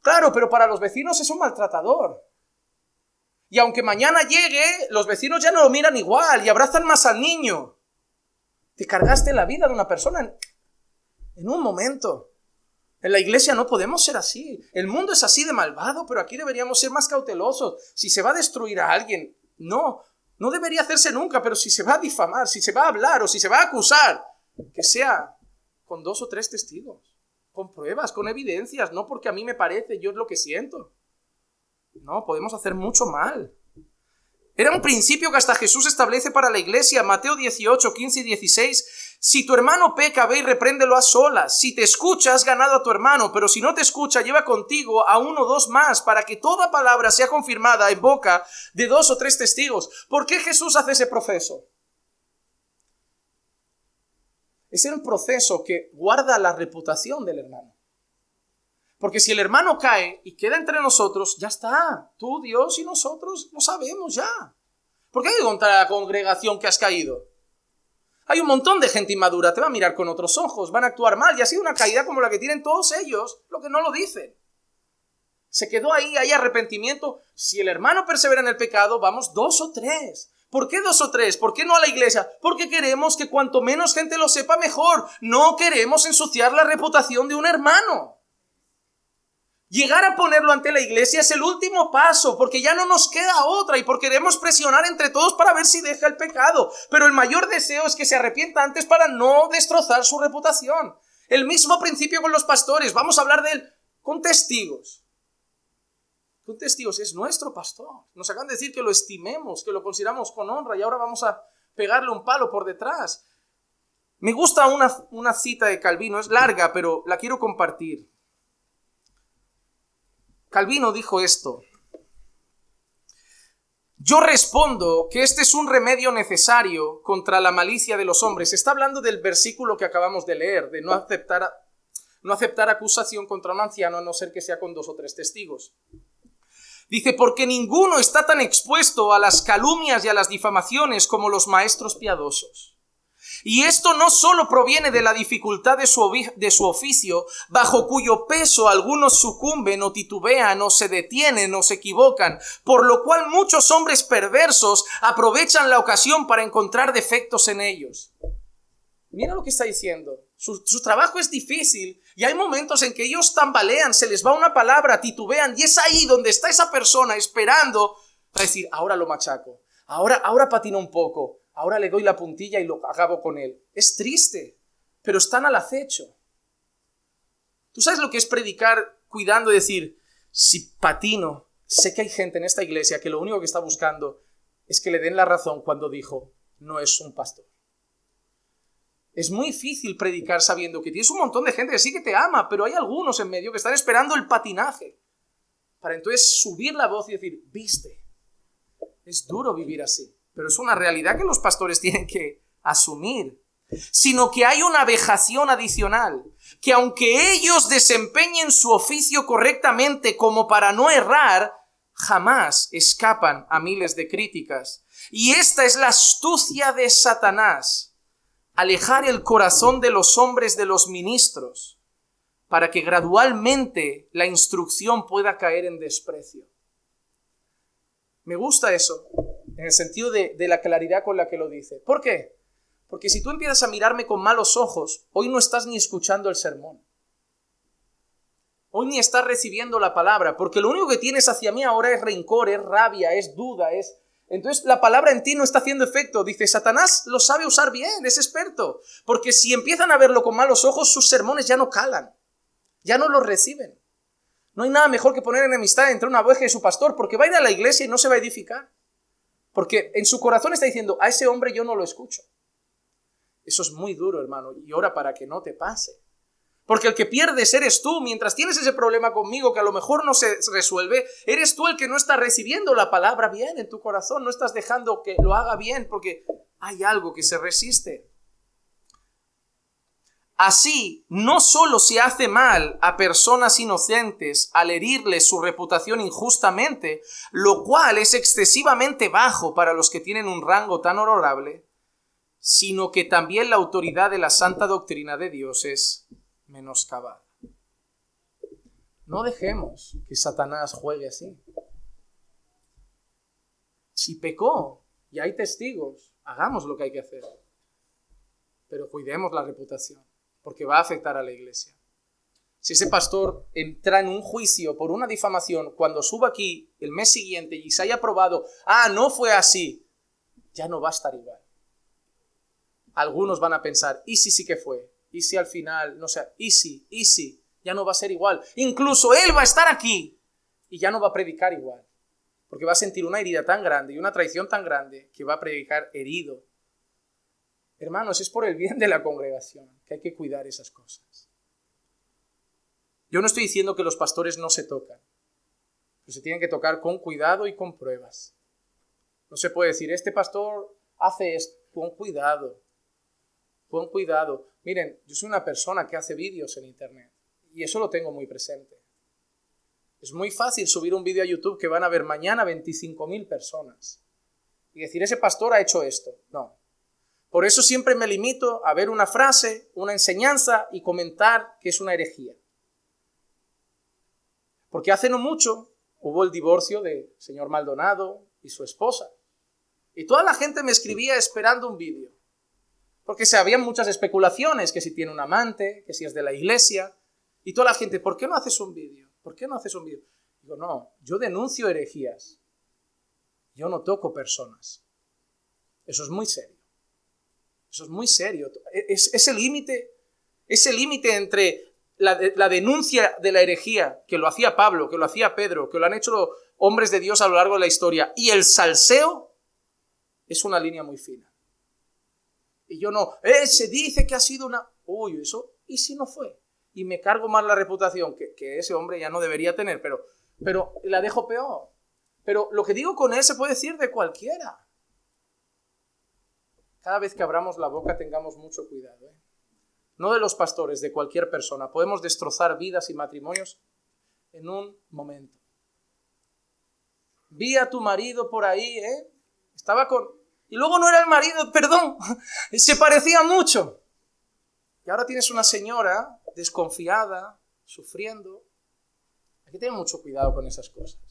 Claro, pero para los vecinos es un maltratador. Y aunque mañana llegue, los vecinos ya no lo miran igual y abrazan más al niño. Te cargaste la vida de una persona en un momento. En la iglesia no podemos ser así. El mundo es así de malvado, pero aquí deberíamos ser más cautelosos. Si se va a destruir a alguien, no debería hacerse nunca, pero si se va a difamar, si se va a hablar o si se va a acusar, que sea con 2 o 3 testigos, con pruebas, con evidencias, no porque a mí me parece, yo es lo que siento. No, podemos hacer mucho mal. Era un principio que hasta Jesús establece para la iglesia. Mateo 18, 15 y 16. Si tu hermano peca, ve y repréndelo a solas. Si te escucha, has ganado a tu hermano. Pero si no te escucha, lleva contigo a 1 o 2 más, para que toda palabra sea confirmada en boca de 2 o 3 testigos. ¿Por qué Jesús hace ese proceso? Es un proceso que guarda la reputación del hermano. Porque si el hermano cae y queda entre nosotros, ya está. Tú, Dios y nosotros lo sabemos ya. ¿Por qué hay que contar a la congregación que has caído? Hay un montón de gente inmadura, te va a mirar con otros ojos, van a actuar mal y ha sido una caída como la que tienen todos ellos, lo que no lo dicen. Se quedó ahí, hay arrepentimiento. Si el hermano persevera en el pecado, vamos 2 o 3. ¿Por qué 2 o 3? ¿Por qué no a la iglesia? Porque queremos que cuanto menos gente lo sepa, mejor. No queremos ensuciar la reputación de un hermano. Llegar a ponerlo ante la iglesia es el último paso, porque ya no nos queda otra y porque queremos presionar entre todos para ver si deja el pecado. Pero el mayor deseo es que se arrepienta antes para no destrozar su reputación. El mismo principio con los pastores. Vamos a hablar de él con testigos. Con testigos. Es nuestro pastor. Nos acaban de decir que lo estimemos, que lo consideramos con honra y ahora vamos a pegarle un palo por detrás. Me gusta una cita de Calvino. Es larga, pero la quiero compartir. Calvino dijo esto: yo respondo que este es un remedio necesario contra la malicia de los hombres. Está hablando del versículo que acabamos de leer, de no aceptar acusación contra un anciano a no ser que sea con 2 o 3 testigos. Dice, porque ninguno está tan expuesto a las calumnias y a las difamaciones como los maestros piadosos. Y esto no solo proviene de la dificultad de su oficio, bajo cuyo peso algunos sucumben o titubean o se detienen o se equivocan, por lo cual muchos hombres perversos aprovechan la ocasión para encontrar defectos en ellos. Mira lo que está diciendo. Su trabajo es difícil y hay momentos en que ellos tambalean, se les va una palabra, titubean, y es ahí donde está esa persona esperando para decir, ahora lo machaco, ahora patino un poco, ahora le doy la puntilla y lo acabo con él. Es triste, pero están al acecho. ¿Tú sabes lo que es predicar cuidando y decir, si patino, sé que hay gente en esta iglesia que lo único que está buscando es que le den la razón cuando dijo, no es un pastor? Es muy difícil predicar sabiendo que tienes un montón de gente que sí que te ama, pero hay algunos en medio que están esperando el patinaje para entonces subir la voz y decir, viste. Es duro vivir así, pero es una realidad que los pastores tienen que asumir. Sino que hay una vejación adicional, que aunque ellos desempeñen su oficio correctamente como para no errar, jamás escapan a miles de críticas. Y esta es la astucia de Satanás, alejar el corazón de los hombres de los ministros, para que gradualmente la instrucción pueda caer en desprecio. Me gusta eso, en el sentido de la claridad con la que lo dice. ¿Por qué? Porque si tú empiezas a mirarme con malos ojos, hoy no estás ni escuchando el sermón. Hoy ni estás recibiendo la palabra, porque lo único que tienes hacia mí ahora es rencor, es rabia, es duda, es... Entonces la palabra en ti no está haciendo efecto. Dice, Satanás lo sabe usar bien, es experto. Porque si empiezan a verlo con malos ojos, sus sermones ya no calan, ya no los reciben. No hay nada mejor que poner enemistad entre una oveja y su pastor, porque va a ir a la iglesia y no se va a edificar. Porque en su corazón está diciendo, a ese hombre yo no lo escucho. Eso es muy duro, hermano, y ora para que no te pase. Porque el que pierdes eres tú. Mientras tienes ese problema conmigo que a lo mejor no se resuelve, eres tú el que no está recibiendo la palabra bien en tu corazón. No estás dejando que lo haga bien porque hay algo que se resiste. Así, no solo se hace mal a personas inocentes al herirles su reputación injustamente, lo cual es excesivamente bajo para los que tienen un rango tan honorable, sino que también la autoridad de la santa doctrina de Dios es menoscabada. No dejemos que Satanás juegue así. Si pecó y hay testigos, hagamos lo que hay que hacer. Pero cuidemos la reputación, porque va a afectar a la iglesia. Si ese pastor entra en un juicio por una difamación, cuando suba aquí el mes siguiente y se haya probado, no fue así, ya no va a estar igual. Algunos van a pensar, ¿y si sí que fue? ¿Y si al final, no sé, y si, ya no va a ser igual? Incluso él va a estar aquí y ya no va a predicar igual, porque va a sentir una herida tan grande y una traición tan grande que va a predicar herido. Hermanos, es por el bien de la congregación que hay que cuidar esas cosas. Yo no estoy diciendo que los pastores no se tocan, pero se tienen que tocar con cuidado y con pruebas. No se puede decir, este pastor hace esto, con cuidado. Con cuidado. Miren, yo soy una persona que hace vídeos en internet y eso lo tengo muy presente. Es muy fácil subir un vídeo a YouTube que van a ver mañana 25.000 personas y decir, ese pastor ha hecho esto. No. Por eso siempre me limito a ver una frase, una enseñanza y comentar que es una herejía. Porque hace no mucho hubo el divorcio del señor Maldonado y su esposa. Y toda la gente me escribía esperando un vídeo. Porque se habían muchas especulaciones, que si tiene un amante, que si es de la iglesia. Y toda la gente, ¿por qué no haces un vídeo? ¿Por qué no haces un vídeo? Digo, no, yo denuncio herejías. Yo no toco personas. Eso es muy serio. Eso es muy serio. Ese límite entre la denuncia de la herejía, que lo hacía Pablo, que lo hacía Pedro, que lo han hecho los hombres de Dios a lo largo de la historia, y el salseo, es una línea muy fina. Y yo no, se dice que ha sido una... Uy, eso, ¿y si no fue? Y me cargo más la reputación que ese hombre ya no debería tener, pero la dejo peor. Pero lo que digo con él se puede decir de cualquiera. Cada vez que abramos la boca tengamos mucho cuidado, ¿eh? No de los pastores, de cualquier persona. Podemos destrozar vidas y matrimonios en un momento. Vi a tu marido por ahí, estaba con... Y luego no era el marido, perdón, se parecía mucho. Y ahora tienes una señora desconfiada, sufriendo. Hay que tener mucho cuidado con esas cosas.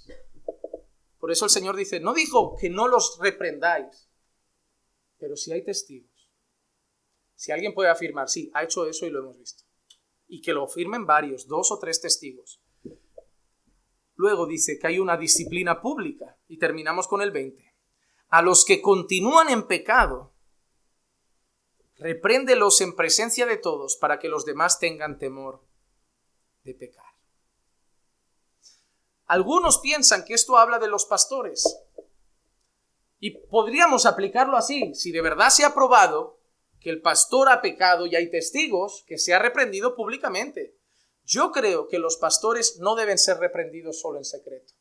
Por eso el Señor dice, no dijo que no los reprendáis, pero si hay testigos, Si alguien puede afirmar, sí, ha hecho eso y lo hemos visto. Y que lo firmen varios, 2 o 3 testigos. Luego dice que hay una disciplina pública. Y terminamos con el 20. A los que continúan en pecado, repréndelos en presencia de todos para que los demás tengan temor de pecar. Algunos piensan que esto habla de los pastores. Y podríamos aplicarlo así. Si de verdad se ha probado que el pastor ha pecado y hay testigos, que se ha reprendido públicamente. Yo creo que los pastores no deben ser reprendidos solo en secreto.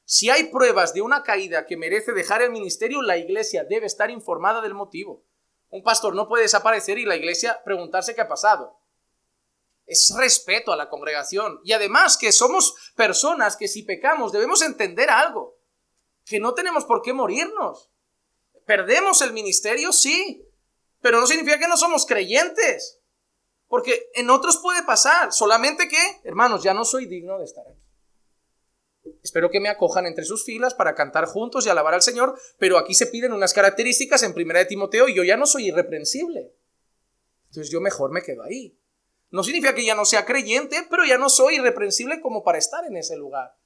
Si hay pruebas de una caída que merece dejar el ministerio, la iglesia debe estar informada del motivo. Un pastor no puede desaparecer y la iglesia preguntarse qué ha pasado. Es respeto a la congregación. Y además que somos personas que si pecamos debemos entender algo. Que no tenemos por qué morirnos. ¿Perdemos el ministerio? Sí. Pero no significa que no somos creyentes. Porque en otros puede pasar. Solamente que, hermanos, ya no soy digno de estar aquí. Espero que me acojan entre sus filas para cantar juntos y alabar al Señor. Pero aquí se piden unas características en 1 de Timoteo y yo ya no soy irreprensible. Entonces yo mejor me quedo ahí. No significa que ya no sea creyente, pero ya no soy irreprensible como para estar en ese lugar.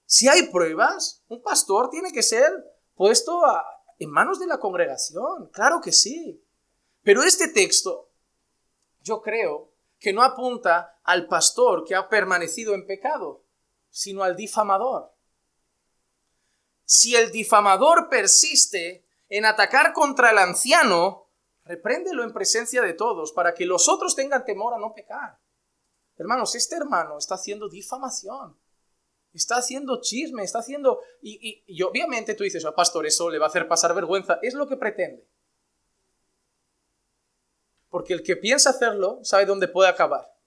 Si hay pruebas, un pastor tiene que ser puesto en manos de la congregación. Claro que sí. Pero este texto, yo creo que no apunta al pastor que ha permanecido en pecado, sino al difamador. Si el difamador persiste en atacar contra el anciano, repréndelo en presencia de todos para que los otros tengan temor a no pecar. Hermanos, este hermano está haciendo difamación. Está haciendo chisme, está haciendo... Y obviamente tú dices, pastor, eso le va a hacer pasar vergüenza. Es lo que pretende. Porque el que piensa hacerlo sabe dónde puede acabar.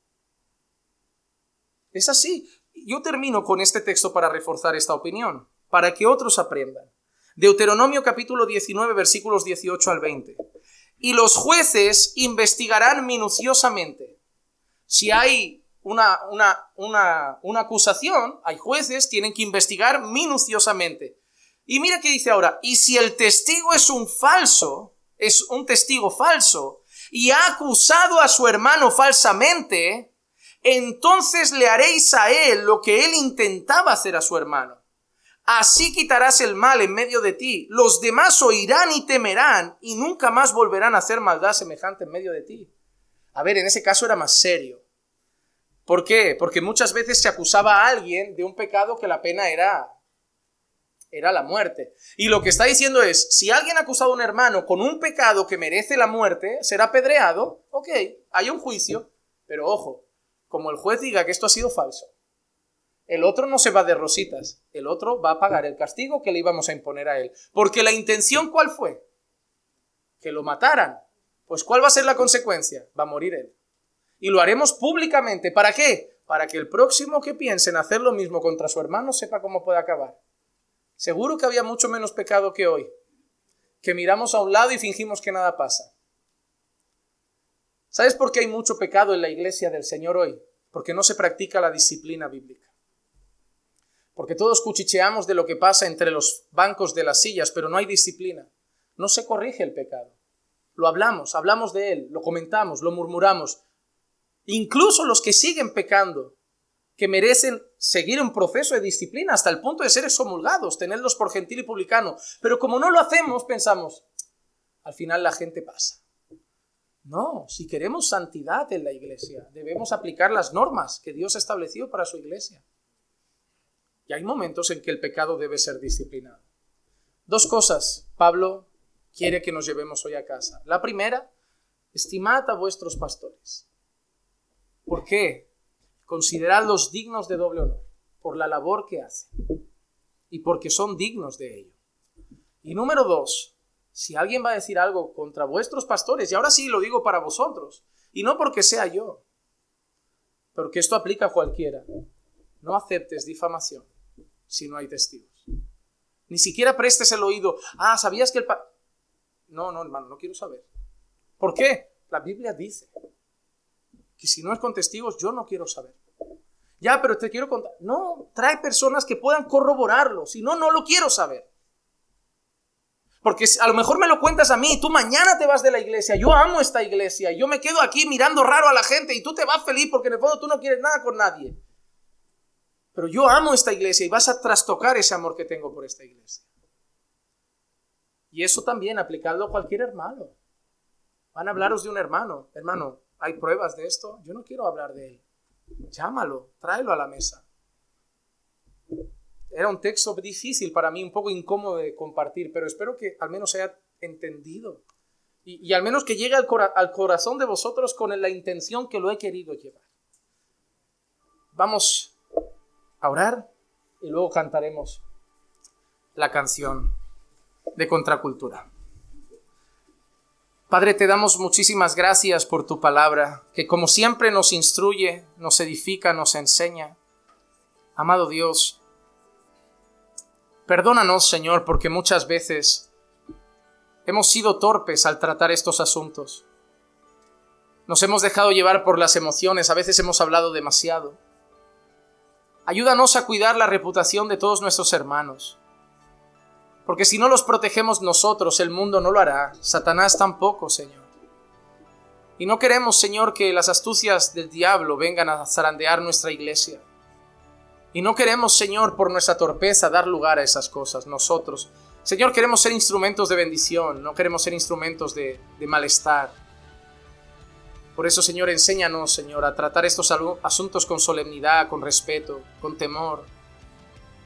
Es así. Yo termino con este texto para reforzar esta opinión, para que otros aprendan. Deuteronomio capítulo 19, versículos 18 al 20. Y los jueces investigarán minuciosamente. Si hay una acusación, hay jueces, tienen que investigar minuciosamente. Y mira qué dice ahora, y si el testigo es un testigo falso, y ha acusado a su hermano falsamente, entonces le haréis a él lo que él intentaba hacer a su hermano. Así quitarás el mal en medio de ti. Los demás oirán y temerán, y nunca más volverán a hacer maldad semejante en medio de ti. A ver, en ese caso era más serio. ¿Por qué? Porque muchas veces se acusaba a alguien de un pecado que la pena era la muerte. Y lo que está diciendo es, si alguien ha acusado a un hermano con un pecado que merece la muerte, será apedreado. Ok, hay un juicio, pero ojo, como el juez diga que esto ha sido falso, el otro no se va de rositas, el otro va a pagar el castigo que le íbamos a imponer a él. Porque la intención, ¿cuál fue? Que lo mataran. Pues ¿cuál va a ser la consecuencia? Va a morir él. Y lo haremos públicamente. ¿Para qué? Para que el próximo que piense en hacer lo mismo contra su hermano sepa cómo puede acabar. Seguro que había mucho menos pecado que hoy, que miramos a un lado y fingimos que nada pasa. ¿Sabes por qué hay mucho pecado en la iglesia del Señor hoy? Porque no se practica la disciplina bíblica. Porque todos cuchicheamos de lo que pasa entre los bancos de las sillas, pero no hay disciplina. No se corrige el pecado. Lo hablamos de él, lo comentamos, lo murmuramos. Incluso los que siguen pecando, que merecen seguir un proceso de disciplina hasta el punto de ser excomulgados, tenerlos por gentil y publicano. Pero como no lo hacemos, pensamos, al final la gente pasa. No, si queremos santidad en la iglesia, debemos aplicar las normas que Dios ha establecido para su iglesia. Y hay momentos en que el pecado debe ser disciplinado. 2 cosas Pablo quiere que nos llevemos hoy a casa. La primera, estimad a vuestros pastores. ¿Por qué? Consideradlos dignos de doble honor, por la labor que hacen y porque son dignos de ello. Y número 2, si alguien va a decir algo contra vuestros pastores, y ahora sí lo digo para vosotros, y no porque sea yo, porque esto aplica a cualquiera, no aceptes difamación si no hay testigos. Ni siquiera prestes el oído. ¿Sabías que el No, hermano, no quiero saber. ¿Por qué? La Biblia dice que si no es con testigos, yo no quiero saber. Ya, pero te quiero contar. No, trae personas que puedan corroborarlo. Si no, no lo quiero saber. Porque a lo mejor me lo cuentas a mí, tú mañana te vas de la iglesia, yo amo esta iglesia, yo me quedo aquí mirando raro a la gente y tú te vas feliz porque en el fondo tú no quieres nada con nadie. Pero yo amo esta iglesia y vas a trastocar ese amor que tengo por esta iglesia. Y eso también aplicado a cualquier hermano. Van a hablaros de un hermano. Hermano, ¿hay pruebas de esto? Yo no quiero hablar de él. Llámalo, tráelo a la mesa. Era un texto difícil para mí, un poco incómodo de compartir, pero espero que al menos haya entendido. Y al menos que llegue al corazón de vosotros con la intención que lo he querido llevar. Vamos a orar y luego cantaremos la canción de Contracultura. Padre, te damos muchísimas gracias por tu palabra, que como siempre nos instruye, nos edifica, nos enseña. Amado Dios, perdónanos, Señor, porque muchas veces hemos sido torpes al tratar estos asuntos. Nos hemos dejado llevar por las emociones, a veces hemos hablado demasiado. Ayúdanos a cuidar la reputación de todos nuestros hermanos. Porque si no los protegemos nosotros, el mundo no lo hará. Satanás tampoco, Señor. Y no queremos, Señor, que las astucias del diablo vengan a zarandear nuestra iglesia. Y no queremos, Señor, por nuestra torpeza dar lugar a esas cosas. Nosotros, Señor, queremos ser instrumentos de bendición. No queremos ser instrumentos de malestar. Por eso, Señor, enséñanos, Señor, a tratar estos asuntos con solemnidad, con respeto, con temor.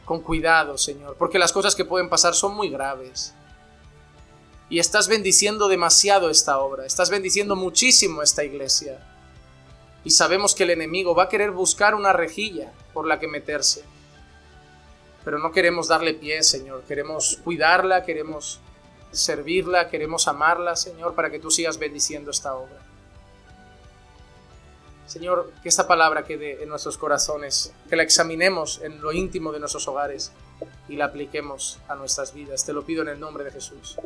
Con cuidado, Señor, porque las cosas que pueden pasar son muy graves. Y estás bendiciendo demasiado esta obra, estás bendiciendo muchísimo esta iglesia. Y sabemos que el enemigo va a querer buscar una rejilla por la que meterse. Pero no queremos darle pie, Señor, queremos cuidarla, queremos servirla, queremos amarla, Señor, para que tú sigas bendiciendo esta obra. Señor, que esta palabra quede en nuestros corazones, que la examinemos en lo íntimo de nuestros hogares y la apliquemos a nuestras vidas. Te lo pido en el nombre de Jesús.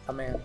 Amén.